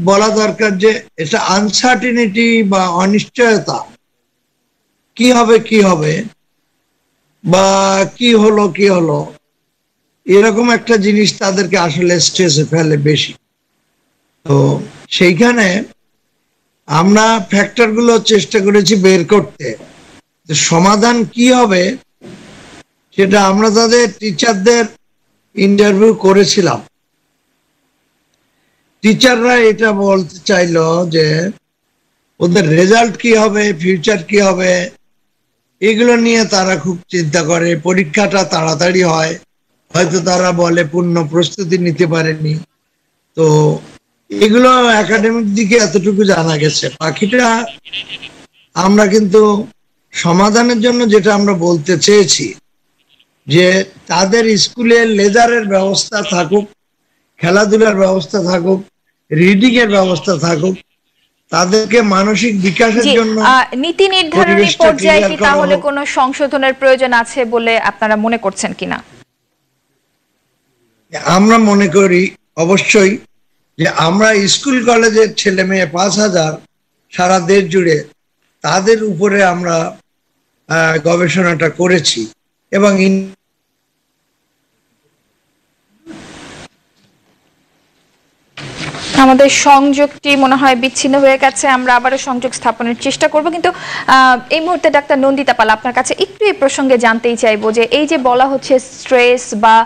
বলা দরকার যে এটা আনসার্টিনিটি বা অনিশ্চয়তা, কি হবে বা কি হলো এরকম একটা জিনিস তাদেরকে আসলে স্ট্রেসে ফেলে বেশি। তো সেইখানে আমরা ফ্যাক্টর গুলো চেষ্টা করেছি বের করতে, সমাধান কি হবে সেটা আমরা তাদের টিচারদের ইন্টারভিউ করেছিলাম। টিচাররা এটা বলতে চাইলো যে ওদের রেজাল্ট কি হবে, ফিউচার কি হবে, এগুলো নিয়ে তারা খুব চিন্তা করে। পরীক্ষাটা তাড়াতাড়ি হয়, হয়তো তারা বলে পূর্ণ প্রস্তুতি নিতে পারেনি। তো এগুলো একাডেমিক দিকে এতটুকু জানা গেছে। বাকিটা আমরা কিন্তু সমাধানের জন্য যেটা আমরা বলতে চেয়েছি যে তাদের স্কুলে লেজারের ব্যবস্থা থাকুক, খেলাধুলার ব্যবস্থা থাকুক, রিডিং এর ব্যবস্থা থাকুক, তাদেরকে মানসিক বিকাশের জন্য নীতি নির্ধারণী পর্যায়ে কি তাহলে কোনো সংশোধনের প্রয়োজন আছে বলে আপনারা মনে করছেন কিনা? আমরা মনে করি অবশ্যই যে আমরা স্কুল কলেজের ছেলে মেয়ে 5,000 সারা দেশ জুড়ে, তাদের উপরে আমরা গবেষণাটা করেছি এবং আমাদের সংযোগটি মনে হয় বিচ্ছিন্ন হয়ে গেছে, আমরা আবারও সংযোগ স্থাপনের চেষ্টা করব। কিন্তু এই মুহূর্তে ডাক্তার নন্দিতা পাল, আপনার কাছে একটু এই প্রসঙ্গে জানতেই চাইবো যে এই যে বলা হচ্ছে স্ট্রেস বা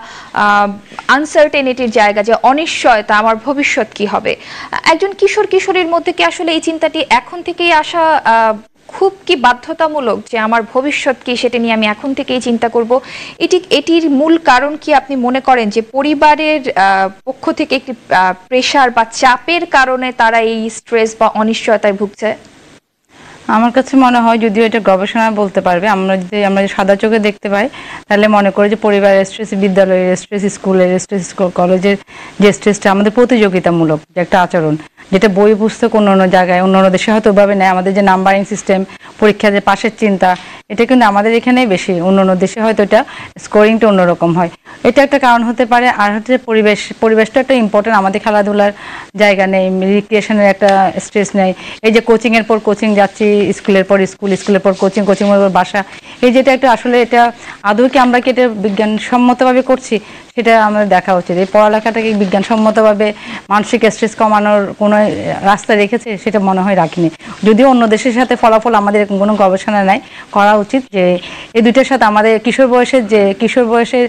আনসার্টেনিটির জায়গা, যে অনিশ্চয়তা, আমার ভবিষ্যৎ কি হবে, একজন কিশোরীর মধ্যে কি আসলে এই চিন্তাটি এখন থেকেই আসা খুব কি বাধ্যতামূলক যে আমার ভবিষ্যৎ কি সেটা নিয়ে আমি এখন থেকেই চিন্তা করব? এটির মূল কারণ কি আপনি মনে করেন যে পরিবারের পক্ষ থেকে একটি প্রেশার বা চাপের কারণে তারা এই স্ট্রেস বা অনিশ্চয়তায় ভুগছে? আমার কাছে মনে হয়, যদিও এটা গবেষণা বলতে পারবে, আমরা যদি সাদা চোখে দেখতে পাই তাহলে মনে করি যে পরিবারের স্ট্রেস, বিদ্যালয়ের স্ট্রেস, স্কুলের স্ট্রেস, কলেজের যে স্ট্রেসটা আমাদের প্রতিযোগিতামূলক যে একটা আচরণ, যেটা বই পুস্তক অন্য জায়গায় অন্য দেশে হয়তো ওভাবে নেয়। আমাদের যে নাম্বারিং সিস্টেম, পরীক্ষা যে পাশের চিন্তা, এটা কিন্তু আমাদের এখানেই বেশি, অন্য দেশে হয়তো এটা স্কোরিংটা অন্যরকম হয়। এটা একটা কারণ হতে পারে। আর হচ্ছে পরিবেশটা একটা ইম্পর্টেন্ট। আমাদের খেলাধুলার জায়গা নেই, রিক্রিয়েশনের একটা স্ট্রেস নেই। এই যে কোচিংয়ের পর কোচিং যাচ্ছি, স্কুলের পর স্কুলের পর কোচিং, কোচিংয়ের পর বাসা, এই যেটা একটা আসলে এটা আদৌ কি আমরা কি এটা বিজ্ঞানসম্মতভাবে করছি সেটা আমাদের দেখা উচিত। এই পড়ালেখাটাকে বিজ্ঞানসম্মতভাবে মানসিক স্ট্রেস কমানোর কোনো রাস্তা রেখেছে সেটা মনে হয় রাখিনি। যদিও অন্য দেশের সাথে ফলাফল আমাদের কোনো গবেষণা নাই, করা উচিত যে এই দুইটার সাথে আমাদের কিশোর বয়সের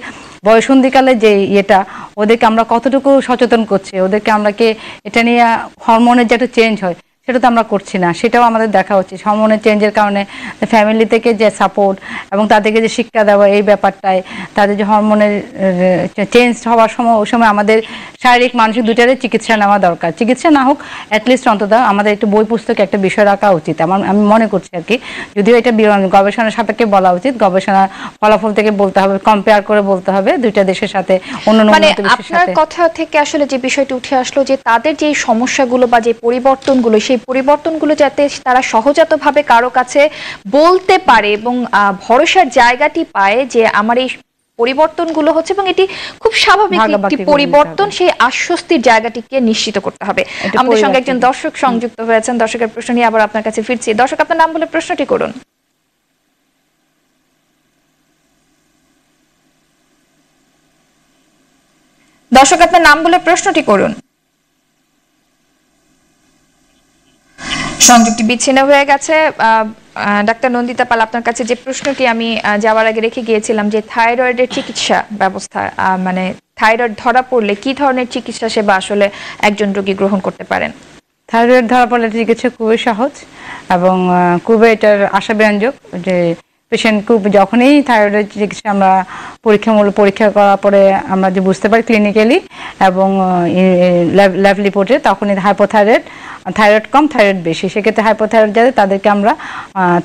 বয়সন্ধিকালে যে ইয়েটা, ওদেরকে আমরা কতটুকু সচেতন করছি, ওদেরকে আমরা কি এটা নিয়ে হরমোনের যে একটা চেঞ্জ হয় সেটা তো আমরা করছি না, সেটাও আমাদের দেখা উচিত। হরমোনের চেঞ্জের কারণে ফ্যামিলি থেকে যে সাপোর্ট এবং তাদেরকে যে শিক্ষা দেওয়া, এই ব্যাপারটায় তাদের যে হরমোনের চেঞ্জ হওয়ার সময়, ওই সময় আমাদের শারীরিক মানসিক দুটারই চিকিৎসা নেওয়া দরকার। চিকিৎসা না হোক, অ্যাটলিস্ট অন্তত আমাদের একটু বই পুস্তকে একটা বিষয় রাখা উচিত, আমি মনে করছি আর কি। যদিও এটা গবেষণার সাপেক্ষে বলা উচিত, গবেষণার ফলাফল থেকে বলতে হবে, কম্পেয়ার করে বলতে হবে দুইটা দেশের সাথে, অন্য আপনার কথা থেকে আসলে যে বিষয়টি উঠে আসলো যে তাদের যে সমস্যাগুলো বা যে পরিবর্তনগুলো, সেই পরিবর্তনগুলো যাতে তারা সহজাতভাবে কারো কাছে বলতে পারে এবং ভরসার জায়গাটি পায় যে আমার এই পরিবর্তনগুলো হচ্ছে এবং এটি খুব স্বাভাবিক একটি পরিবর্তন, সেই আশ্বস্তির জায়গাটিকে নিশ্চিত করতে হবে। আমাদের সঙ্গে একজন দর্শক সংযুক্ত হয়েছেন, দর্শকের প্রশ্ন নিয়ে আবার আপনার কাছে ফিরছি। দর্শক, আপনার নাম বলে প্রশ্নটি করুন। দর্শক, আপনার নাম বলে প্রশ্নটি করুন। সংযুক্তি বিচ্ছিন্ন হয়ে গেছে। ডাক্তার নন্দিতা পাল, আপনার কাছে যে প্রশ্নটি আমি যাওয়ার আগে রেখে গিয়েছিলাম যে থাইরয়েডের চিকিৎসা ব্যবস্থা, মানে থাইরয়েড ধরা পড়লে কি ধরনের চিকিৎসা সেবা আসলে একজন রোগী গ্রহণ করতে পারেন? থাইরয়েড ধরা পড়লে চিকিৎসা খুবই সহজ এবং খুবই এটার আশাব্যঞ্জক যে পেশেন্ট যখনই থাইরয়েডের চিকিৎসা আমরা পরীক্ষা করার পরে আমরা যে বুঝতে পারি ক্লিনিক্যালি এবং ল্যাব রিপোর্টে, তখনই থাইরয়েড কম, থাইরয়েড বেশি, সেক্ষেত্রে হাইপোথাইরয়েড যাদের তাদেরকে আমরা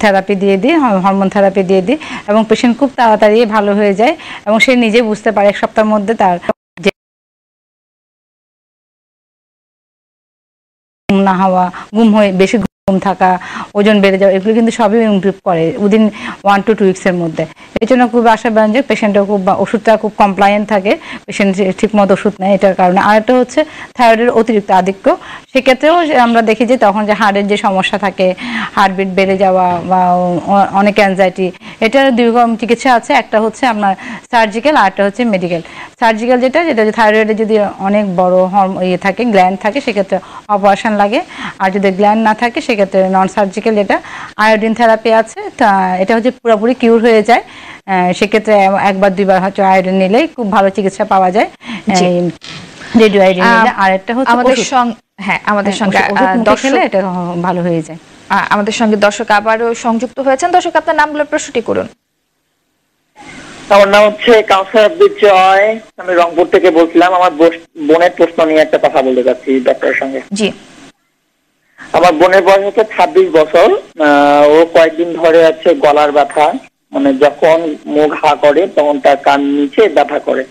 থেরাপি দিয়ে দিই, হরমোন থেরাপি দিয়ে দিই এবং পেশেন্ট খুব তাড়াতাড়ি ভালো হয়ে যায় এবং সে নিজে বুঝতে পারে 1 সপ্তাহের মধ্যে তার না হওয়া, বেশি ঘুম থাকা, ওজন বেড়ে যাওয়া, এগুলো কিন্তু সবই ইমপ্রুভ করে উইদিন 1 to 2 উইকসের মধ্যে। এই জন্য খুব আশাব্যঞ্জক, পেশেন্টও ওষুধটা খুব কমপ্লায়েন্ট থাকে, পেশেন্ট ঠিক মতো ওষুধ নেয় এটার কারণে। আরেকটা হচ্ছে থাইরয়েডের অতিরিক্ত আধিক্য, সেক্ষেত্রেও আমরা দেখি যে তখন যে হার্টের যে সমস্যা থাকে, হার্টবিট বেড়ে যাওয়া বা অনেক অ্যাংজাইটি, এটার 2 রকম চিকিৎসা আছে। একটা হচ্ছে আপনার সার্জিক্যাল, আরেকটা হচ্ছে মেডিকেল। সার্জিক্যাল যেটা থাইরয়েডে যদি অনেক বড় থাকে, গ্ল্যান্ড থাকে, সেক্ষেত্রে অপারেশন লাগে। আর যদি গ্ল্যান্ড না থাকে সেক্ষেত্রে নন সার্জিক্যাল, যেটা আয়োডিন থেরাপি আছে, এটা হচ্ছে পুরোপুরি কিউর হয়ে যায়। সেক্ষেত্রে 1 বা 2 বার হচ্ছে আয়োডিন নিলেই খুব ভালো চিকিৎসা পাওয়া যায়, রেডিও আয়োডিন নিলে। আর একটা হচ্ছে আমাদের সঙ্গে দর্শক এটা ভালো হয়ে যায়। আমাদের সঙ্গে দর্শক আবারও সংযুক্ত হয়েছেন। দর্শক, আপনার নাম বলে প্রশ্নটি করুন। আমার নাম হচ্ছে কাউসার আব্দুল জয়, আমি রংপুর থেকে বলছিলাম। আমার বোনের প্রশ্ন নিয়ে একটা কথা বলতে চাচ্ছি ডক্টরের সঙ্গে। জি। আমার বোনের বয়স হচ্ছে 26 বছর। ও কয়েকদিন ধরে আছে গলার ব্যথা, মানে যখন মুখ হা করে তখন তার কান নিচে ব্যথা করে,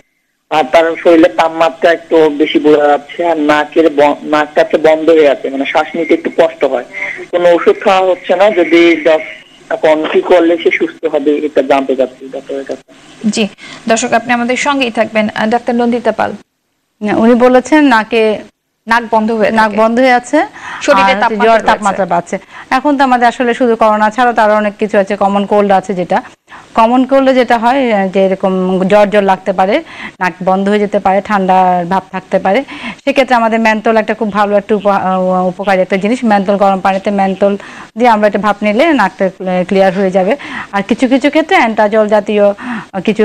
আর তার শরীরের তাপমাত্রা একটু বেশি বোঝা যাচ্ছে, আর নাকটা বন্ধ হয়ে আছে, মানে শ্বাস নিতে একটু কষ্ট হয়। কোনো ওষুধ খাওয়া হচ্ছে না, যদি এখন কি করলে সে সুস্থ হবে এটা জানতে চাচ্ছি ডক্টরের কাছে। জি, দর্শক, আপনি আমাদের সঙ্গেই থাকবেন। ডাক্তার নন্দিতা পাল। উনি বলেছেন নাক বন্ধ হয়ে আছে, শরীরে জ্বর তাপমাত্রা বাড়ছে। এখন তো আমাদের আসলে শুধু করোনা ছাড়াও তারও অনেক কিছু আছে, কমন কোল্ড আছে, যেটা কমন কোল্ডে যেটা হয় যে এরকম জ্বর লাগতে পারে, নাক বন্ধ হয়ে যেতে পারে, ঠান্ডার ভাব থাকতে পারে। সেক্ষেত্রে আমাদের মেন্থল একটা খুব ভালো একটা উপকারী একটা জিনিস। মেন্থল, গরম পানিতে মেন্থল দিয়ে আমরা একটা ভাপ নিলে নাকটা ক্লিয়ার হয়ে যাবে। আর কিছু কিছু ক্ষেত্রে অ্যান্টাজল জাতীয় কিছু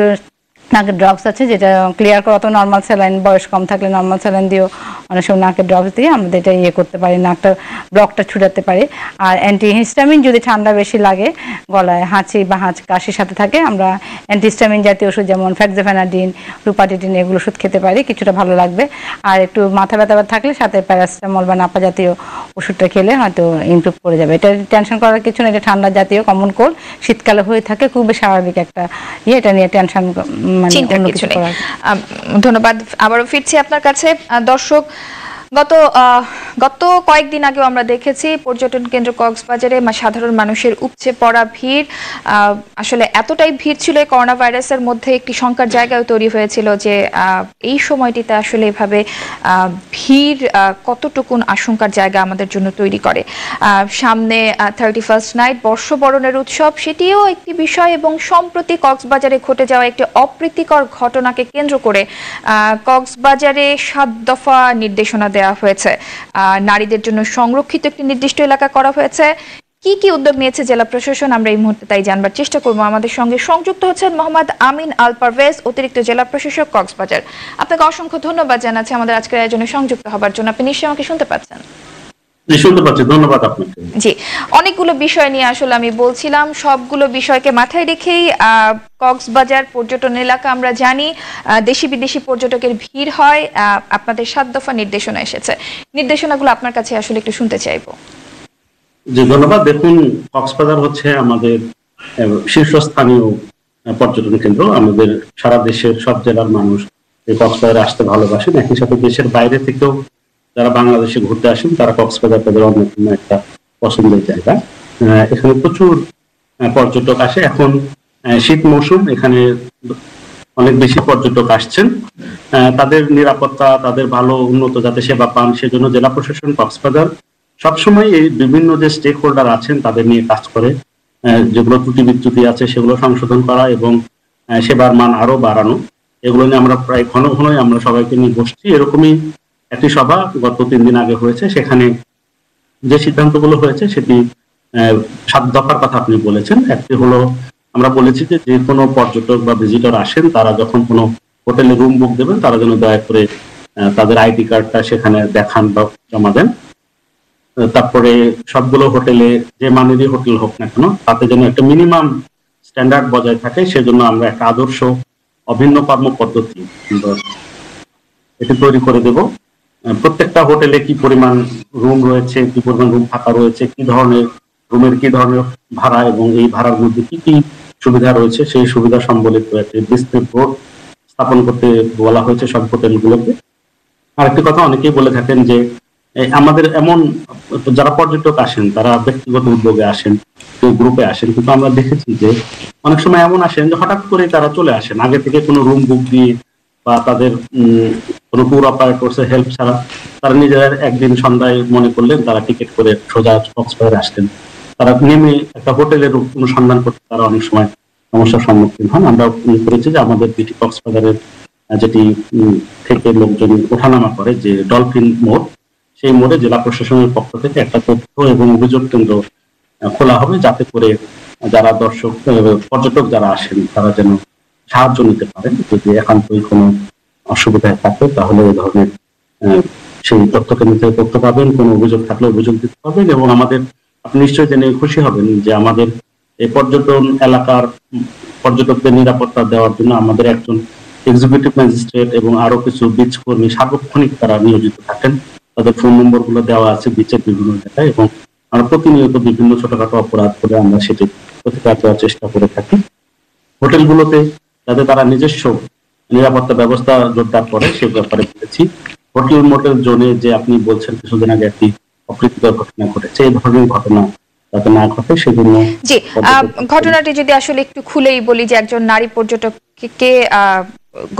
নাকের ড্রপস আছে যেটা ক্লিয়ার করা, তো নর্মাল স্যালাইন, বয়স কম থাকলে নর্মাল স্যালাইন দিয়েও অনেক সময় নাকের ড্রপস দিয়ে আমরা এটা করতে পারি, নাকটা ব্লকটা ছুটাতে পারি। আর অ্যান্টিহিস্টামিন যদি ঠান্ডা বেশি লাগে, গলায় হাঁচি বা কাশির সাথে থাকে, আমরা অ্যান্টিহিস্টামিন জাতীয় ওষুধ যেমন ফ্যাক্সোফেনাডিন, লুপাটিডিন এগুলো ওষুধ খেতে পারি, কিছুটা ভালো লাগবে। আর একটু মাথা ব্যথা থাকলে সাথে প্যারাসিটামল বা নাপা জাতীয় ওষুধটা খেলে হয়তো ইমপ্রুভ করে যাবে। এটা টেনশন করার কিছু না, এটা ঠান্ডা জাতীয় কমন কোল্ড, শীতকালে হয়ে থাকে, খুবই স্বাভাবিক একটা এটা নিয়ে টেনশন ধন্যবাদ। আবারও ফিরছি আপনার কাছে। দর্শক, গত কয়েকদিন আগেও আমরা দেখেছি পর্যটন কেন্দ্র কক্সবাজারে সাধারণ মানুষের উপচে পড়া ভিড়। আসলে এতটাই ভিড় ছিল, করোনা ভাইরাসের মধ্যে একটি শঙ্কার জায়গাও তৈরি হয়েছিল যে এই সময়টিতে আসলে এভাবে ভিড় কতটুকুন আশঙ্কার জায়গা আমাদের জন্য তৈরি করে। সামনে 31st নাইট, বর্ষবরণের উৎসব, সেটিও একটি বিষয়। এবং সম্প্রতি কক্সবাজারে ঘটে যাওয়া একটি অপ্রীতিকর ঘটনাকে কেন্দ্র করে কক্সবাজারে 7 দফা নির্দেশনা দেওয়া হয়েছে। নারীদের জন্য সংরক্ষিত একটি নির্দিষ্ট এলাকা করা হয়েছে। কি কি উদ্যোগ নিয়েছে জেলা প্রশাসন, আমরা এই মুহূর্তে তাই জানবার চেষ্টা করব। আমাদের সঙ্গে সংযুক্ত হচ্ছেন মোহাম্মদ আমিন আল পারভেজ, অতিরিক্ত জেলা প্রশাসক কক্সবাজার। আপনাকে অসংখ্য ধন্যবাদ জানাচ্ছি আমাদের আজকের আয়োজনে সংযুক্ত হবার জন্য। আপনি নিশ্চয়ই আমাকে শুনতে পাচ্ছেন? ধন্যবাদ আপনাকে। জি, অনেকগুলো বিষয় নিয়ে আসলে আমি বলছিলাম, সবগুলো বিষয়কে মাথায় রেখেই কক্সবাজার পর্যটন এলাকা আমরা জানি দেশি বিদেশি পর্যটকের ভিড় হয়। আপনাদের 7 দফা নির্দেশনা এসেছে, নির্দেশনাগুলো আপনার কাছে আসলে একটু শুনতে চাইবো। জি ধন্যবাদ। দেখুন, কক্সবাজার হচ্ছে আমাদের শীর্ষস্থানীয় পর্যটন কেন্দ্র। আমাদের সারা দেশের সব জেলার মানুষ এই কক্সবাজারে আসতে ভালোবাসেন। একই সাথে দেশের বাইরে থেকেও যারা বাংলাদেশে ঘুরতে আসেন তারা কক্সবাজার তাদের অন্যতম একটা পছন্দের জায়গা। এখানে প্রচুর পর্যটক আসে। এখন শীত মৌসুম, এখানে অনেক বেশি পর্যটক আসছেন। তাদের নিরাপত্তা, তাদের ভালো উন্নত যাতে সেবা পান, সেজন্য জেলা প্রশাসন কক্সবাজার সবসময় এই বিভিন্ন যে স্টেক হোল্ডার আছেন তাদের নিয়ে কাজ করে। যেগুলো ত্রুটি বিচ্যুতি আছে সেগুলো সংশোধন করা এবং সেবার মান আরো বাড়ানো, এগুলো নিয়ে আমরা প্রায় ঘন ঘনই আমরা সবাইকে নিয়ে বসছি। এরকমই একটি সভা গত 3 দিন আগে হয়েছে। সেখানে যে সিদ্ধান্তগুলো হয়েছে সেটি 7 দফার কথা আপনি বলেছেন। একটি হলো, আমরা বলেছি যে যে কোনো পর্যটক বা ভিজিটর আসেন তারা যখন কোনো হোটেলে রুম বুক দেবেন তারা যেন দয়া করে তাদের আইডি কার্ডটা সেখানে দেখান বা জমা দেন। তারপরে সবগুলো হোটেলে, যে মানেরই হোটেল হোক না কেন, তাতে যেন একটা মিনিমাম স্ট্যান্ডার্ড বজায় থাকে, সেজন্য আমরা একটা আদর্শ অভিন্ন কর্ম পদ্ধতি এটি তৈরি করে দেব। প্রত্যেকটা হোটেলে কি পরিমাণ রুম রয়েছে, কি পরিমাণ রুম ফাঁকা রয়েছে, কি ধরনের রুমের কি ধরনের ভাড়া এবং এই ভাড়ার মধ্যে কি কি সুবিধা রয়েছে, সেই সুবিধা সম্বলিত একটি বিস্তৃত বোর্ড স্থাপন করতে বলা হয়েছে সব হোটেলগুলোকে। আরেকটি কথা অনেকেই বলে থাকেন যে আমাদের এমন যারা পর্যটক আসেন তারা ব্যক্তিগত উদ্যোগে আসেন, কেউ গ্রুপে আসেন, কিন্তু আমরা দেখেছি যে অনেক সময় এমন আসেন যে হঠাৎ করে তারা চলে আসেন আগে থেকে কোনো রুম বুক দিয়ে বা তাদের কোনো ট্যুর অপারেটরসের হেল্প ছাড়া। তারা নিজেরা একদিন সন্ধ্যায় মনে করলেন তারা টিকিট করে সোজা কক্সবাজারে আসতেন। তারা নেমে একটা হোটেলের অনুসন্ধান করতে তারা অনেক সময় সমস্যার সম্মুখীন হন। আমরা করেছি যে আমাদের বিটি কক্সবাজারের যেটি থেকে লোকজন ওঠানামা করে, যে ডলফিন মোড়, সেই মোড়ে জেলা প্রশাসনের পক্ষ থেকে একটা তথ্য এবং অভিযোগ কেন্দ্র খোলা হবে, যাতে করে যারা পর্যটক যারা আসেন তারা যেন সাহায্য নিতে পারেন। যদি একান্তই কোনো অসুবিধায় থাকে তাহলে ওই ধরনের সেই তথ্য কেন্দ্র থেকে তথ্য পাবেন, কোনো অভিযোগ থাকলে অভিযোগ দিতে পাবেন। এবং আমাদের, আপনি নিশ্চয়ই জেনে খুশি হবেন যে আমাদের এই পর্যটন এলাকার পর্যটকদের নিরাপত্তা দেওয়ার জন্য আমাদের একজন এক্সিকিউটিভ ম্যাজিস্ট্রেট এবং আরো কিছু বিচ কর্মী সার্বক্ষণিক তারা নিয়োজিত থাকেন। তাদের ফোন নম্বর গুলো দেওয়া আছে বিচের বিভিন্ন জায়গায়, এবং আমরা প্রতিনিয়ত বিভিন্ন ছোটখাটো অপরাধ করে আমরা সেটি প্রতিকার দেওয়ার চেষ্টা করে থাকি। হোটেলগুলোতে যাতে তারা নিজস্ব নিরাপত্তা ব্যবস্থা জোরদার করে সে ব্যাপারে বলেছি। হোটেল মোটেল জোনে যে আপনি বলছেন কিছুদিন আগে একটি অপ্রীতিকর ঘটনা ঘটেছে, এই ধরনের ঘটনা যাতে না ঘটে সেজন্য। জি, ঘটনাটি যদি আসলে একটু খুলেই বলি যে একজন নারী পর্যটককে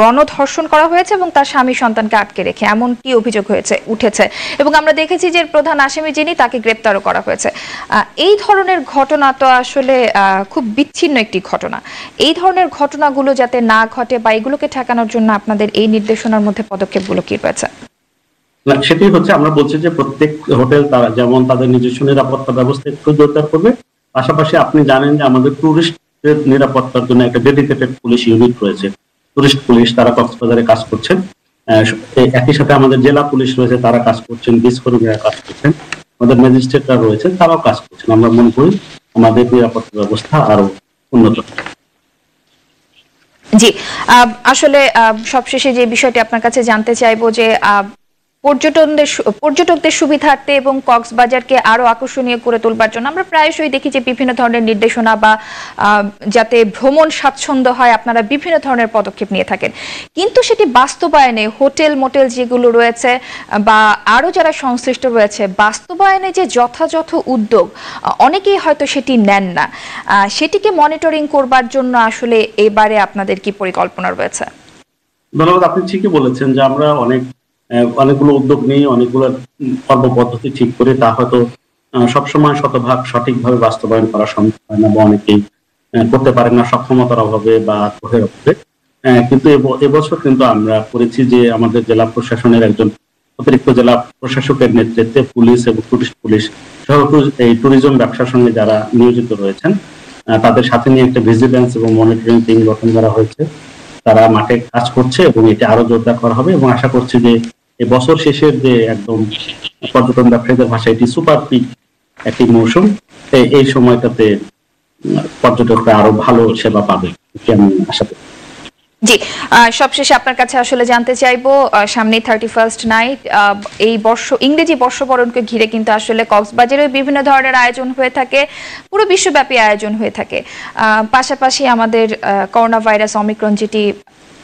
গণধর্ষণ করা হয়েছে এবং তার স্বামী সন্তানকে আটকে রেখে, এমনটি অভিযোগ উঠেছে এবং আমরা দেখেছি যে প্রধান আসামি যিনি তাকে গ্রেপ্তারও করা হয়েছে। এই ধরনের ঘটনা তো আসলে খুব বিচ্ছিন্ন একটি ঘটনা। এই ধরনের ঘটনাগুলো যাতে না ঘটে বা এগুলোকে ঠেকানোর জন্য আপনাদের এই নির্দেশনার মধ্যে পদক্ষেপগুলো কি রয়েছে? সেটাই হচ্ছে, আমরা বলছি যে প্রত্যেক হোটেল তারা যেমন তাদের নিজস্ব নিরাপত্তা ব্যবস্থা একটু জোরদার করবে, পাশাপাশি আপনি জানেন যে আমাদের টুরিস্টদের নিরাপত্তার জন্য একটা ডেডিকেটেড পুলিশ ইউনিট রয়েছে, টুরিস্ট পুলিশ, তারা কক্সবাজারে কাজ করছেন। একই সাথে আমাদের জেলা পুলিশ রয়েছে, তারা কাজ করছেন, বিচ কর্মীরা কাজ করছেন, আমাদের ম্যাজিস্ট্রেটরা রয়েছেন, তারাও কাজ করছেন। আমরা মনে করি আমাদের নিরাপত্তা ব্যবস্থা আরো উন্নত। জি, আসলে সবশেষে যে বিষয়টি আপনার কাছে জানতে চাইবো যে পর্যটকদের সুবিধার্থে এবং কক্সবাজারকে আরো আকর্ষণীয় করে তোলবার জন্য আমরা প্রায়শই দেখি যে বিভিন্ন ধরনের নির্দেশনা বা যাতে ভ্রমণ স্বাচ্ছন্দ্য হয় আপনারা বিভিন্ন ধরনের পদক্ষেপ নিয়ে থাকেন, কিন্তু সেটি বাস্তবায়নে হোটেল মোটেল যেগুলো রয়েছে বা আরো যারা সংশ্লিষ্ট রয়েছে বাস্তবায়নে যে যথাযথ উদ্যোগ অনেকেই হয়তো সেটি নেন না। সেটিকে মনিটরিং করবার জন্য আসলে এবারে আপনাদের কি পরিকল্পনা রয়েছে? ধন্যবাদ, আপনি ঠিকই বলেছেন যে আমরা অনেকগুলো উদ্যোগ নিই, অনেকগুলো কর্মপদ্ধতি ঠিক করে, তা হয়তো সবসময় শতভাগ সঠিকভাবে বাস্তবায়ন করা সম্ভব হয় না বা অনেকেই করতে পারেন না সক্ষমতার অভাবে বা আগ্রহের অভাবে। কিন্তু এবছর কিন্তু আমরা করেছি যে আমাদের জেলা প্রশাসনের একজন অতিরিক্ত জেলা প্রশাসকের নেতৃত্বে পুলিশ এবং টুরিস্ট পুলিশ সহ এই ট্যুরিজম ব্যবসার সঙ্গে যারা নিয়োজিত রয়েছেন তাদের সাথে নিয়ে একটা ভিজিলেন্স এবং মনিটরিং টিম গঠন করা হয়েছে। তারা মাঠে কাজ করছে এবং এটি আরো জোরদার করা হবে এবং আশা করছি যে এই বছর শেষের যে একদম পর্যটন ব্যবসায়ীদের ভাষায় এটি সুপার পিক একটি মৌসুম, এই সময়টাতে পর্যটকরা আরো ভালো সেবা পাবে আমি আশা করি। জি, সবশেষে আপনার কাছে আসলে জানতে চাইবো, সামনে 31st নাইট, এই ইংরেজি বর্ষবরণকে ঘিরে কিন্তু আসলে কক্সবাজারে বিভিন্ন ধরনের আয়োজন হয়ে থাকে, পুরো বিশ্বব্যাপী আয়োজন হয়ে থাকে। পাশাপাশি আমাদের করোনা ভাইরাস অমিক্রন যেটি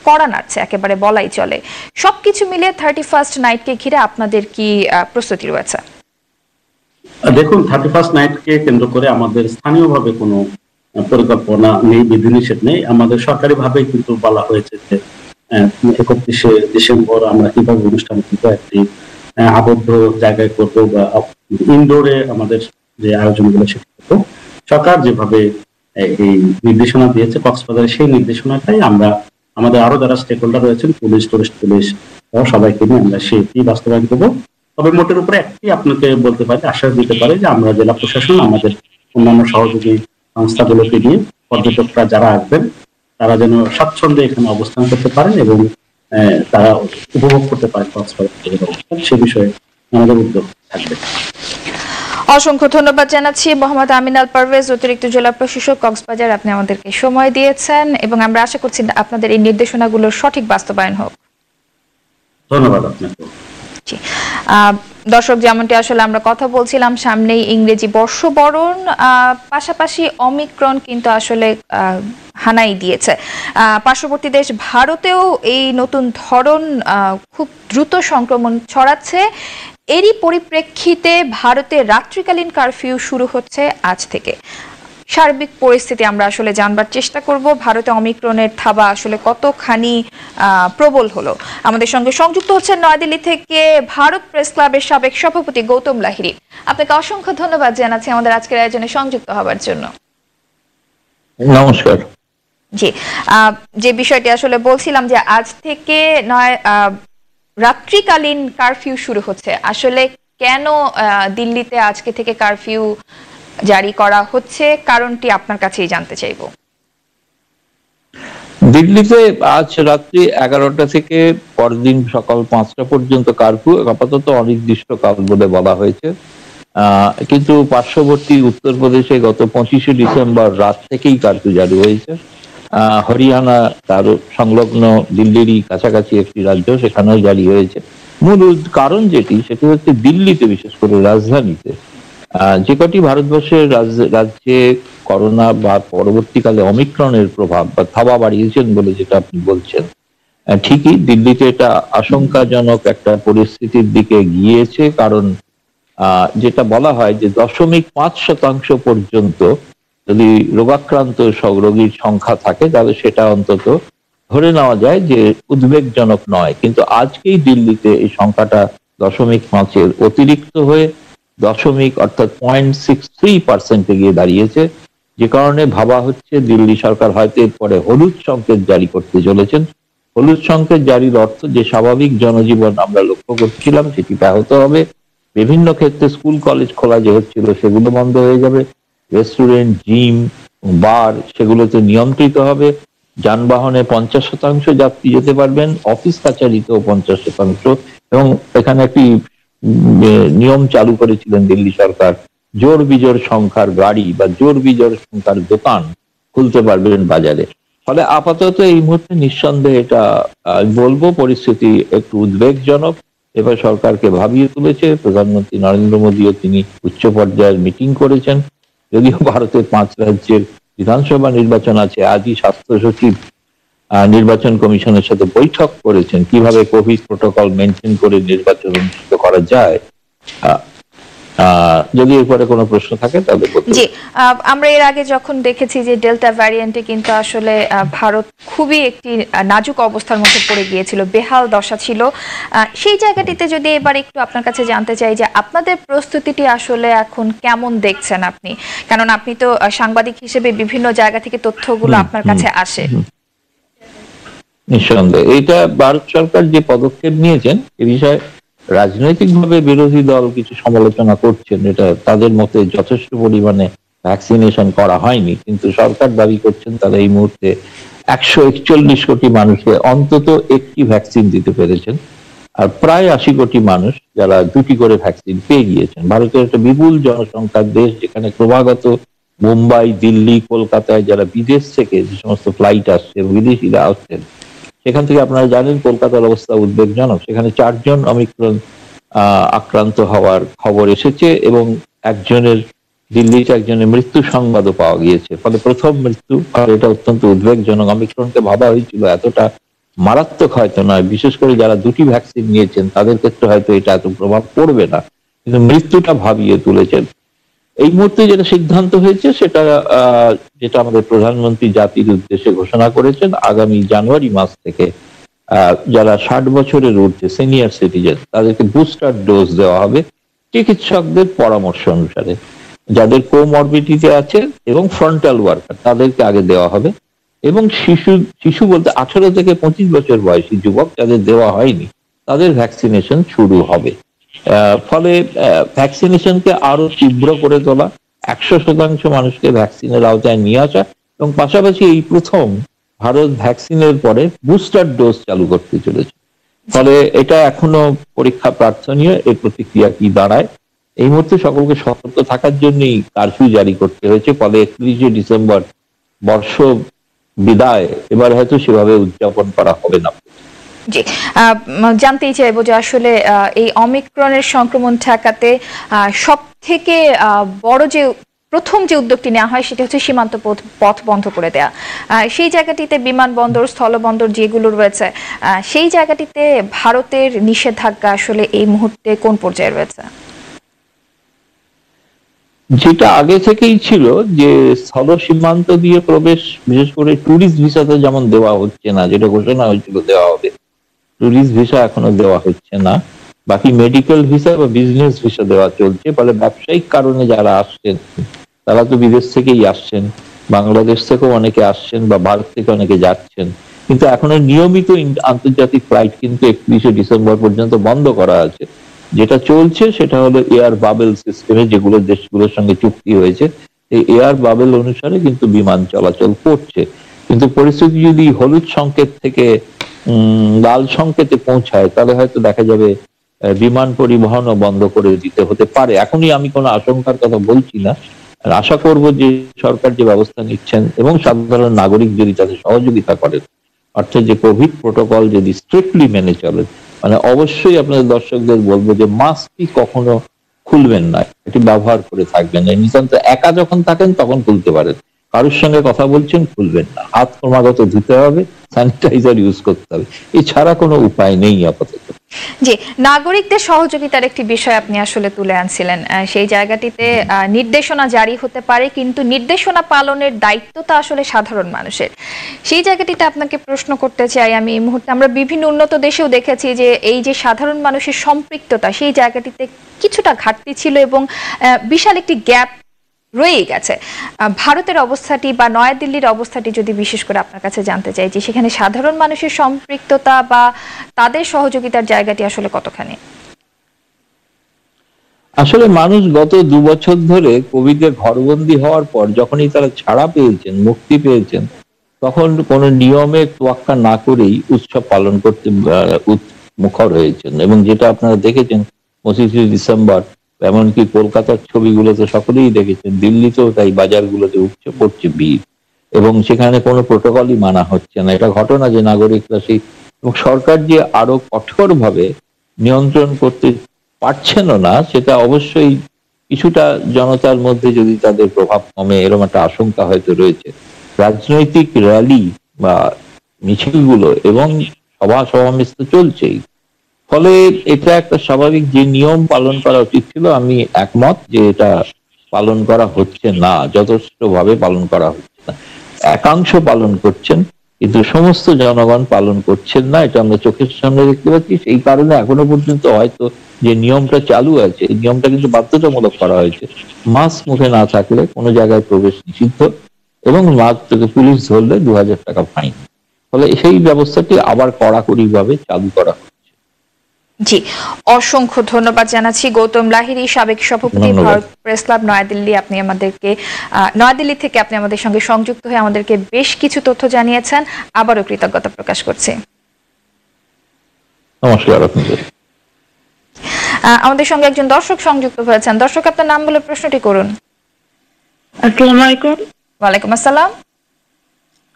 কড়া নাড়ছে একেবারে বলাই চলে, সবকিছু মিলিয়ে 31st নাইটকে ঘিরে আপনাদের কি প্রস্তুতি রয়েছে? দেখুন, 31st নাইটকে কেন্দ্র করে আমাদের স্থানীয়ভাবে কোনো পরিকল্পনা নেই, বিধিনিষেধ নেই। আমাদের সরকারি ভাবে কিন্তু বলা হয়েছে যে 31শে ডিসেম্বর আমরা কিভাবে অনুষ্ঠান করবো, একটি আবদ্ধ জায়গায় করবো বা ইনডোরে আমাদের যে আয়োজনগুলো সেটা করবো। সরকার যেভাবে এই নির্দেশনা দিয়েছে কক্সবাজারে, সেই নির্দেশনাটাই আমরা আমাদের আরো যারা স্টেক হোল্ডার রয়েছেন, পুলিশ, টুরিস্ট পুলিশ সবাইকে নিয়ে আমরা সেটি বাস্তবায়ন করবো। তবে মোটের উপরে একটি আপনাকে বলতে পারি, আশ্বাস দিতে পারি যে আমরা জেলা প্রশাসন আমাদের অন্যান্য সহযোগী সংস্থাগুলোকে দিয়ে পর্যটকরা যারা আসবেন তারা যেন স্বাচ্ছন্দ্যে এখানে অবস্থান করতে পারেন এবং তারা উপভোগ করতে পারেন কক্সবাজারের অবস্থান, সে বিষয়ে আমাদের উদ্যোগ থাকবে। অসংখ্য ধন্যবাদ জানাচ্ছি মোহাম্মদ আমিন আল পারভেজ, অতিরিক্ত জেলা প্রশাসক কক্সবাজার। আপনি আমাদেরকে সময় দিয়েছেন এবং আমরা আশা করছি আপনাদের এই নির্দেশনাগুলোর সঠিক বাস্তবায়ন হোক। ধন্যবাদ আপনাকে। দর্শক, যেমনটি আসলে আমরা কথা বলছিলাম, সামনেই ইংরেজি বর্ষবরণ, পাশাপাশি অমিক্রন কিন্তু আসলে হানাই দিয়েছে। পার্শ্ববর্তী দেশ ভারতেও এই নতুন ধরন খুব দ্রুত সংক্রমণ ছড়াচ্ছে। এরই পরিপ্রেক্ষিতে ভারতে রাত্রিকালীন কারফিউ শুরু হচ্ছে আজ থেকে। সার্বিক পরিস্থিতি আমরা আসলে জানবার চেষ্টা করব, ভারতে অমিক্রনের থাবা আসলে কতখানি প্রবল হলো। আমাদের সঙ্গে সংযুক্ত হচ্ছেন নয়াদিল্লি থেকে ভারত প্রেস ক্লাবের সাবেক সভাপতি গৌতম লাহিড়ী। আপনাকে অসংখ্য ধন্যবাদ জানাচ্ছি আমাদের আজকের আয়োজনে সংযুক্ত হবার জন্য। নমস্কার। জি, যে বিষয়টি আসলে বলছিলাম যে আজ থেকে রাত্রিকালীন কারফিউ শুরু হচ্ছে, আসলে কেন দিল্লিতে আজকে থেকে কারফিউ জারি করা হচ্ছে, কারণটি আপনার কাছেই জানতে চাইব। দিল্লিতে আজ রাত্রি 11টা থেকে পরদিন সকাল 5টা পর্যন্ত কারফিউ, আপাতত অনির্দিষ্টকাল বলে বলা হয়েছে। কিন্তু পার্শ্ববর্তী উত্তরপ্রদেশে গত 25শে ডিসেম্বর রাত থেকেই কারফিউ জারি হয়েছে। হরিয়ানা তার সংলগ্ন দিল্লিরই কাছাকাছি একটি রাজ্য, সেখানেও জারি হয়েছে। মূল কারণ সেটি হচ্ছে দিল্লিতে, বিশেষ করে রাজধানীতে যে কটি ভারতবর্ষের রাজ্যে করোনা বা পরবর্তীকালে অমিক্রনের প্রভাব বা থাবা বাড়িয়েছেন বলে যেটা আপনি বলছেন, ঠিকই দিল্লিতে এটা আশঙ্কাজনক একটা পরিস্থিতির দিকে গিয়েছে। কারণ যেটা বলা হয় যে 0.5% পর্যন্ত যদি রোগাক্রান্ত রোগীর সংখ্যা থাকে তাহলে সেটা অন্তত ধরে নেওয়া যায় যে উদ্বেগজনক নয়, কিন্তু আজকেই দিল্লিতে এই সংখ্যাটা 0.5-এর অতিরিক্ত হয়ে 0.63% গিয়ে দাঁড়িয়েছে, যে কারণে ভাবা হচ্ছে দিল্লি সরকার হয়তো এরপরে হলুদ সংকেত জারি করতে চলেছেন। হলুদ সংকেত জারির অর্থ যে স্বাভাবিক জনজীবন আমরা লক্ষ্য করছিলাম সেটি ব্যাহত হবে। বিভিন্ন ক্ষেত্রে স্কুল কলেজ খোলা যে হচ্ছিল সেগুলো বন্ধ হয়ে যাবে, রেস্টুরেন্ট, জিম, বার সেগুলোতে নিয়ন্ত্রিত হবে, যানবাহনে 50% যাত্রী যেতে পারবেন, অফিস কাছারিতেও 50%, এবং এখানে একটি নিয়ম চালু করেছিলেন দিল্লি সরকার, জোর বিজোড় সংখ্যার গাড়ি বা জোর বিজোড় সংখ্যার দোকান খুলতে পারবেন বাজারে। ফলে আপাতত এই মুহূর্তে নিঃসন্দেহে এটা বলবো পরিস্থিতি একটু উদ্বেগজনক। এবার সরকারকে ভাবিয়ে তুলেছে। প্রধানমন্ত্রী নরেন্দ্র মোদীও তিনি উচ্চ পর্যায়ের মিটিং করেছেন। যদিও ভারতের 5 রাজ্যের বিধানসভা নির্বাচন আছে, আজই স্বাস্থ্য সচিব নির্বাচন কমিশনের সাথে বৈঠক করেছেন কিভাবে কোভিড প্রোটোকল মেনটেন করে নির্বাচন অনুষ্ঠিত করা যায়। যদি এরপরে কোনো প্রশ্ন থাকে তাহলে জি, আমরা এর আগে যখন দেখেছি যে ডেল্টা ভ্যারিয়েন্টে কিন্তু আসলে ভারত খুবই একটি নাজুক অবস্থার মধ্যে পড়ে গিয়েছিল, বেহাল দশা ছিল। সেই জায়গাটিতে যদি এবার একটু আপনার কাছে জানতে চাই যে আপনাদের প্রস্তুতিটি আসলে এখন কেমন দেখছেন আপনি, কারণ আপনি তো সাংবাদিক হিসেবে বিভিন্ন জায়গা থেকে তথ্যগুলো আপনার কাছে আসে। নিঃসন্দেহে এইটা ভারত সরকার যে পদক্ষেপ নিয়েছেন এ বিষয়ে রাজনৈতিকভাবে বিরোধী দল কিছু সমালোচনা করছেন, এটা তাদের মতে যথেষ্ট পরিমাণে ভ্যাকসিনেশন করা হয়নি, কিন্তু সরকার দাবি করছেন তারা এই মুহূর্তে 141 কোটি মানুষকে অন্তত একটি ভ্যাকসিন দিতে পেরেছেন, আর প্রায় 80 কোটি মানুষ যারা 2টি করে ভ্যাকসিন পেয়ে গিয়েছেন। ভারতের একটা বিপুল জনসংখ্যার দেশ, যেখানে ক্রমাগত মুম্বাই, দিল্লি, কলকাতায় যারা বিদেশ থেকে যে সমস্ত ফ্লাইট আসছে, বিদেশিরা আসছেন, সেখান থেকে আপনারা জানেন কলকাতার অবস্থা উদ্বেগজনক। সেখানে 4 জন অমিক্রন আক্রান্ত হওয়ার খবর এসেছে এবং দিল্লিতে একজনের মৃত্যু সংবাদও পাওয়া গিয়েছে। ফলে প্রথম মৃত্যু, আর এটা অত্যন্ত উদ্বেগজনক। অমিক্রনকে ভাবা হয়েছিল এতটা মারাত্মক হয়তো নয়, বিশেষ করে যারা 2টি ভ্যাকসিন নিয়েছেন তাদের ক্ষেত্রে হয়তো এটা এত প্রভাব পড়বে না, কিন্তু মৃত্যুটা ভাবিয়ে তুলেছেন। এই মুহূর্তে যেটা সিদ্ধান্ত হয়েছে সেটা যেটা আমাদের প্রধানমন্ত্রী জাতির উদ্দেশ্যে ঘোষণা করেছেন, আগামী জানুয়ারি মাস থেকে যারা 60 বছরের ঊর্ধ্বে সিনিয়র সিটিজেন তাদেরকে বুস্টার ডোজ দেওয়া হবে চিকিৎসকদের পরামর্শ অনুসারে। যাদের কোমরবিডিটি আছে এবং ফ্রন্টাল ওয়ার্কার তাদেরকে আগে দেওয়া হবে, এবং শিশু বলতে 18 থেকে 25 বছর বয়সী যুবক যাদের দেওয়া হয়নি তাদের ভ্যাকসিনেশন শুরু হবে। ফলে ভ্যাকসিনেশনকে আরো তীব্র করে তোলা, 100% মানুষকে ভ্যাকসিনের আওতায় নিয়ে আসা, এবং পাশাপাশি এই প্রথম ভারত ভ্যাকসিনের পরে বুস্টার ডোজ চালু করতে চলেছে। ফলে এটা এখনো পরীক্ষা প্রার্থনীয়, এর প্রতিক্রিয়া কি দাঁড়ায়। এই মুহূর্তে সকলকে সতর্ক থাকার জন্যই কারফিউ জারি করতে হয়েছে। ফলে 31শে ডিসেম্বর বর্ষ বিদায় এবার হয়তো সেভাবে উদযাপন করা হবে না। জি, জানতেই চাইবো যে আসলে এই অমিক্রনের সংক্রমণ ঠেকাতে সব থেকে বড় যে প্রথম যে উদ্যোগটি নেওয়া হয় সেটা হচ্ছে সীমান্ত পথ বন্ধ করে দেয়া। সেই জায়গাটিতে বিমানবন্দর, স্থলবন্দর যেগুলো রয়েছে সেই জায়গাটিতে ভারতের নিষেধাজ্ঞা আসলে এই মুহূর্তে কোন পর্যায়ে রয়েছে? যেটা আগে থেকেই ছিল যে স্থল সীমান্ত দিয়ে প্রবেশ, বিশেষ করে ট্যুরিস্ট ভিসাতে যেমন দেওয়া হচ্ছে না, যেটা ঘোষণা হয়েছিল দেওয়া হবে, ট্যুরিস্ট ভিসা এখনো দেওয়া হচ্ছে না। বাকি মেডিকেল ভিসা বা বিজনেস ভিসা দেওয়া চলছে। ফলে ব্যবসায়িক কারণে যারা আসছেন তারা তো বিদেশ থেকেই আসছেন, বাংলাদেশ থেকেও অনেকে আসছেন বা ভারত থেকে অনেকে যাচ্ছেন, কিন্তু এখনো নিয়মিত আন্তর্জাতিক ফ্লাইট কিন্তু 31শে ডিসেম্বর পর্যন্ত বন্ধ করা আছে। যেটা চলছে সেটা হলো এয়ার বাবেল সিস্টেমে, যেগুলো দেশগুলোর সঙ্গে চুক্তি হয়েছে এই এয়ার বাবেল অনুসারে কিন্তু বিমান চলাচল করছে। কিন্তু পরিস্থিতি যদি হলুদ সংকেত থেকে লাল সংকেতে পৌঁছায় তাহলে হয়তো দেখা যাবে বিমান পরিবহনও বন্ধ করে দিতে হতে পারে। এখনই আমি কোনো আশঙ্কার কথা বলছি না, আশা করব যে সরকার যে ব্যবস্থা নিচ্ছেন এবং সাধারণ নাগরিক যদি তাদের সহযোগিতা করেন, অর্থাৎ যে কোভিড প্রোটোকল যদি স্ট্রিক্টলি মেনে চলেন, মানে অবশ্যই আপনাদের দর্শকদের বলবো যে মাস্কটি কখনো খুলবেন না, এটি ব্যবহার করে থাকবেন না। নিতান্ত একা যখন থাকেন তখন খুলতে পারেন, কারোর সঙ্গে কথা বলছেন খুলবেন না, হাত ক্রমাগত ধুতে হবে, স্যানিটাইজার ইউজ করতে হবে, এছাড়া কোনো উপায় নেই আপাতত। জি, নাগরিকদের সহযোগিতার একটি বিষয় আপনি আসলে তুলে আনছিলেন। সেই জায়গাটিতে নির্দেশনা জারি হতে পারে, কিন্তু নির্দেশনা পালনের দায়িত্বটা আসলে সাধারণ মানুষের। সেই জায়গাটিতে আপনাকে প্রশ্ন করতে চাই আমি এই মুহূর্তে, আমরা বিভিন্ন উন্নত দেশেও দেখেছি যে এই যে সাধারণ মানুষের সম্পৃক্ততা, সেই জায়গাটিতে কিছুটা ঘাটতি ছিল এবং বিশাল একটি গ্যাপ রয়ে গেছে। ভারতের অবস্থাটি বা নয়াদিল্লির অবস্থাটি যদি বিশেষ করে আপনার কাছে জানতে চাই, যে সেখানে সাধারণ মানুষের সম্পৃক্ততা বা তাদের সহযোগিতার জায়গাটি আসলে কতখানি? আসলে মানুষ গত 2 বছর ধরে কোভিডে ঘরবন্দি হওয়ার পর যখনই তারা ছাড়া পেয়েছেন, মুক্তি পেয়েছেন, তখন কোনো নিয়মে তোয়াক্কা না করেই উৎসব পালন করতে মুখর হয়েছেন। এবং যেটা আপনারা দেখেছেন 25শে ডিসেম্বর, এমনকি কলকাতার ছবিগুলোতে সকলেই দেখেছেন, দিল্লিতেও তাই, বাজারগুলোতে উপচে পড়ছে ভিড় এবং সেখানে কোনো প্রোটোকলই মানা হচ্ছে না। এটা ঘটনা যে নাগরিকরা সেই, এবং সরকার যে আরো কঠোরভাবে নিয়ন্ত্রণ করতে পারছেন না, সেটা অবশ্যই কিছুটা জনতার মধ্যে যদি তাদের প্রভাব কমে, এরকম একটা আশঙ্কা হয়তো রয়েছে। রাজনৈতিক র্যালি বা মিছিলগুলো এবং সভা সমাবেশ তো চলছেই, ফলে এটা একটা স্বাভাবিক যে নিয়ম পালন করা উচিত ছিল, আমি একমত যে এটা পালন করা হচ্ছে না, যথেষ্ট ভাবে পালন করা হচ্ছে না। একাংশ পালন করছেন, কিন্তু সমস্ত জনগণ পালন করছেন না, এটা আমরা চোখের সামনে দেখতে পাচ্ছি। সেই কারণে এখনো পর্যন্ত হয়তো যে নিয়মটা চালু আছে, এই নিয়মটা কিন্তু বাধ্যতামূলক করা হয়েছে। মাস্ক মুখে না থাকলে কোনো জায়গায় প্রবেশ নিষিদ্ধ এবং মাস্ক থেকে পুলিশ ধরলে 2000 টাকা ফাইন। ফলে সেই ব্যবস্থাটি আবার কড়াকড়ি ভাবে চালু করা। জি, অসংখ্য ধন্যবাদ জানাচ্ছি গৌতম লাহিড়ী, সাবেক সভাপতি, ভারত প্রেস ক্লাব, নয়াদিল্লি। আপনি আমাদেরকে নয়াদিল্লি থেকে আপনি আমাদের সঙ্গে সংযুক্ত হয়ে আমাদেরকে বেশ কিছু তথ্য জানিয়েছেন। আবারও কৃতজ্ঞতা প্রকাশ করছি। নমস্কার। আমাদের সঙ্গে একজন দর্শক সংযুক্ত হয়েছেন। দর্শক, আপনার নাম বলে প্রশ্নটি করুন। আসসালামু আলাইকুম। ওয়ালাইকুম আসসালাম।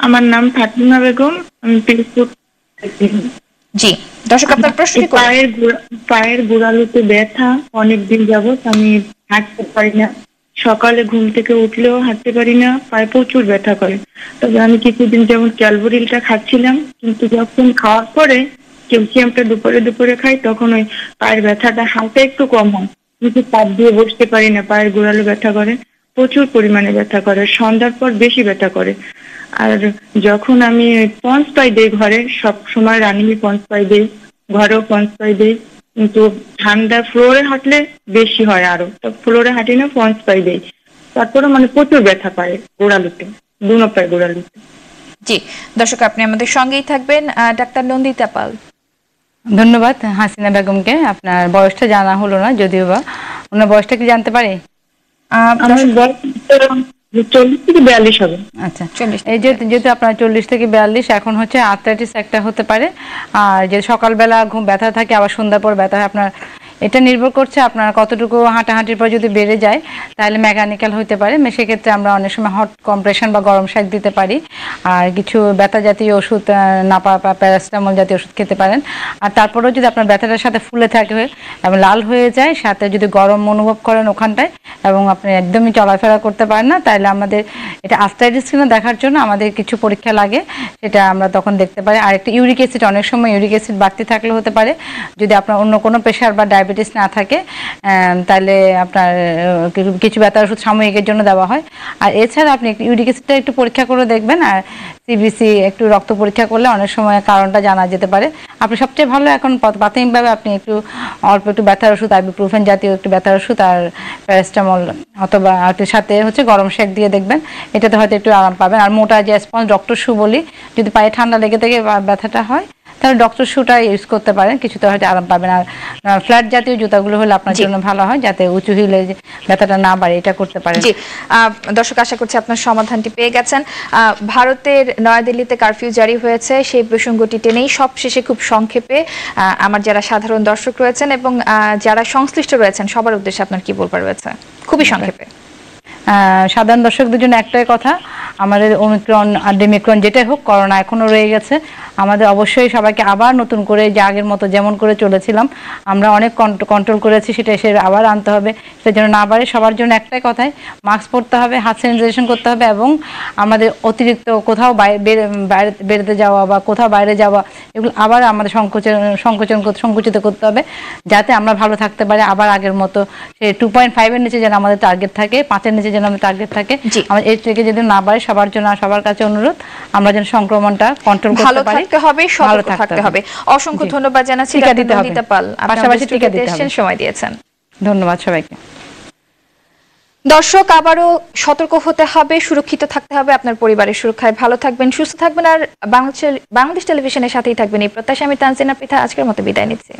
আমার নাম ফাতিমা বেগম, আমি পিরোজপুর। জি, দর্শক আপনার প্রশ্নটি করুন। পায়ের গোড়ালিতে ব্যথা অনেকদিন যাবত, আমি হাঁটতে পারি না, সকালে ঘুম থেকে উঠলেও হাঁটতে পারি না, পায়ে প্রচুর ব্যথা করে। তবে আমি কিছুদিন যেমন ক্যালবোরিলটা খাচ্ছিলাম, কিন্তু যখন খাওয়ার পরে ক্যালসিয়ামটা দুপুরে খাই, তখন ওই পায়ের ব্যথাটা হালকা একটু কম হয়, কিন্তু পাপ দিয়ে বসতে পারি না, পায়ের গোড়ালি ব্যথা করে, প্রচুর পরিমাণে ব্যথা করে, সন্ধ্যার পর বেশি ব্যথা করে। আর যখন আমি পন্স পাই দেই ঘরে, সব সময় রানিং পন্স পাই দেই, ঘরেও পন্স পাই দেই, কিন্তু ঠান্ডা ফ্লোরে হাঁটলে বেশি হয়, আরো তো ফ্লোরে হাঁটি না, পন্স পাই দেই, তারপরে মানে প্রচুর ব্যথা পায় গোড়ালিতে, দুনো পায় গোড়ালিতে। জি, দর্শক আপনি আমাদের সঙ্গেই থাকবেন। ডাক্তার নন্দিতা পাল। ধন্যবাদ হাসিনা বেগমকে। আপনার বয়সটা জানা হলো না, যদিও বা ওনার বয়সটা কি জানতে পারি? আমার বয়স 40 থেকে 42 হবে। আচ্ছা, এই যেহেতু আপনার 40 থেকে 42, এখন হচ্ছে আর্থ্রাইটিস একটা হতে পারে, আর যে সকালবেলা ঘুম ব্যথা থাকে, আবার সন্ধ্যার পর ব্যথা হয়, আপনার এটা নির্ভর করছে আপনার কতটুকু হাঁটাহাঁটির পর যদি বেড়ে যায় তাহলে মেকানিক্যাল হতে পারে। সেক্ষেত্রে আমরা অনেক সময় হট কম্প্রেশন বা গরম শাক দিতে পারি, আর কিছু ব্যথা জাতীয় ওষুধ, নাপা বা প্যারাসিটামল জাতীয় ওষুধ খেতে পারেন। আর তারপরেও যদি আপনার ব্যথাটার সাথে ফুলে থাকে এবং লাল হয়ে যায়, সাথে যদি গরম অনুভব করেন ওখানটায় এবং আপনি একদমই চলাফেরা করতে পারেন না, তাহলে আমাদের এটা আর্থ্রাইটিস কিনা দেখার জন্য আমাদের কিছু পরীক্ষা লাগে, সেটা আমরা তখন দেখতে পারি। আর একটা ইউরিক অ্যাসিড, অনেক সময় ইউরিক অ্যাসিড বাড়তি থাকলে হতে পারে। যদি আপনার অন্য কোনো প্রেশার বা ডায়াবেটিস না থাকে তাহলে আপনার কিছু ব্যথার ওষুধ সাময়িকের জন্য দেওয়া হয়। আর এছাড়া আপনি ইউরিক অ্যাসিডটা একটু পরীক্ষা করে দেখবেন, আর সিবিসি একটু রক্ত পরীক্ষা করলে অনেক সময় কারণটা জানা যেতে পারে। আপনি সবচেয়ে ভালো এখন প্রাথমিকভাবে আপনি একটু অল্প একটু ব্যথার ওষুধ, আইবুপ্রোফেন জাতীয় একটু ব্যথার ওষুধ আর প্যারাসিটামল অথবা একটু সাথে হচ্ছে গরম শেক দিয়ে দেখবেন, এটাতে হয়তো একটু আরাম পাবেন। আর মোটা যে স্পঞ্জ, ডক্টর শু বলি, যদি পায়ে ঠান্ডা লেগে থেকে ব্যথাটা হয় তাহলে ডক্টর শুটা ইউজ করতে পারেন, কিছুটা হয়তো আরাম পাবেন। আর ফ্ল্যাট জাতীয় জুতাগুলো হলে আপনার জন্য ভালো হয়, যাতে উঁচু হিলে ব্যথাটা না বাড়ে, এটা করতে পারেন। জি, দর্শক আশা করছি আপনার সমাধানটি পেয়ে গেছেন। ভারতের নয়াদিল্লিতে কারফিউ জারি হয়েছে, সেই প্রসঙ্গটি টেনেই সবশেষে খুব সংক্ষেপে আমার যারা সাধারণ দর্শক রয়েছেন এবং যারা সংশ্লিষ্ট রয়েছেন সবার উদ্দেশ্যে আপনার কি বলবার রয়েছে, খুবই সংক্ষেপে। সাধারণ দর্শকদের জন্য একটাই কথা, আমাদের ওমিক্রন আর ডেমিক্রন যেটাই হোক, করোনা এখনো রয়ে গেছে। আমাদের অবশ্যই সবাইকে আবার নতুন করে যে আগের মতো যেমন করে চলেছিলাম আমরা অনেক কন্ট্রোল করেছি, সেটা এসে আবার আনতে হবে। সেটার জন্য না বাড়ে, সবার জন্য একটাই কথাই, মাস্ক পরতে হবে, হাত স্যানিটাইজেশন করতে হবে, এবং আমাদের অতিরিক্ত কোথাও বেরোতে যাওয়া বা কোথাও বাইরে যাওয়া এগুলো আবার আমাদের সংকুচিত করতে হবে, যাতে আমরা ভালো থাকতে পারি। আবার আগের মতো সে 2.5 নিচে যেন আমাদের টার্গেট থাকে, 5 নিচে যেন আমাদের টার্গেট থাকে। আমাদের এর থেকে যদি না বাড়ে, সবার জন্য সবার কাছে অনুরোধ আমরা যেন সংক্রমণটা কন্ট্রোল করতে পারি। থাকতে হবে, সতর্ক থাকতে হবে। অসংখ্য ধন্যবাদ জানাচ্ছি ডাক্তার নন্দিতা পাল, পাশাপাশি টিকা দিতে হবে, সময় দিয়েছেন। ধন্যবাদ সবাইকে। দর্শক, আবারও সতর্ক হতে হবে, সুরক্ষিত থাকতে হবে, আপনার পরিবারের সুরক্ষায় ভালো থাকবেন, সুস্থ থাকবেন, আর বাংলাদেশ টেলিভিশনের সাথেই থাকবেন এই প্রত্যাশা। আমি তানজিনা পৃথা আজকের মতো বিদায় নিচ্ছি।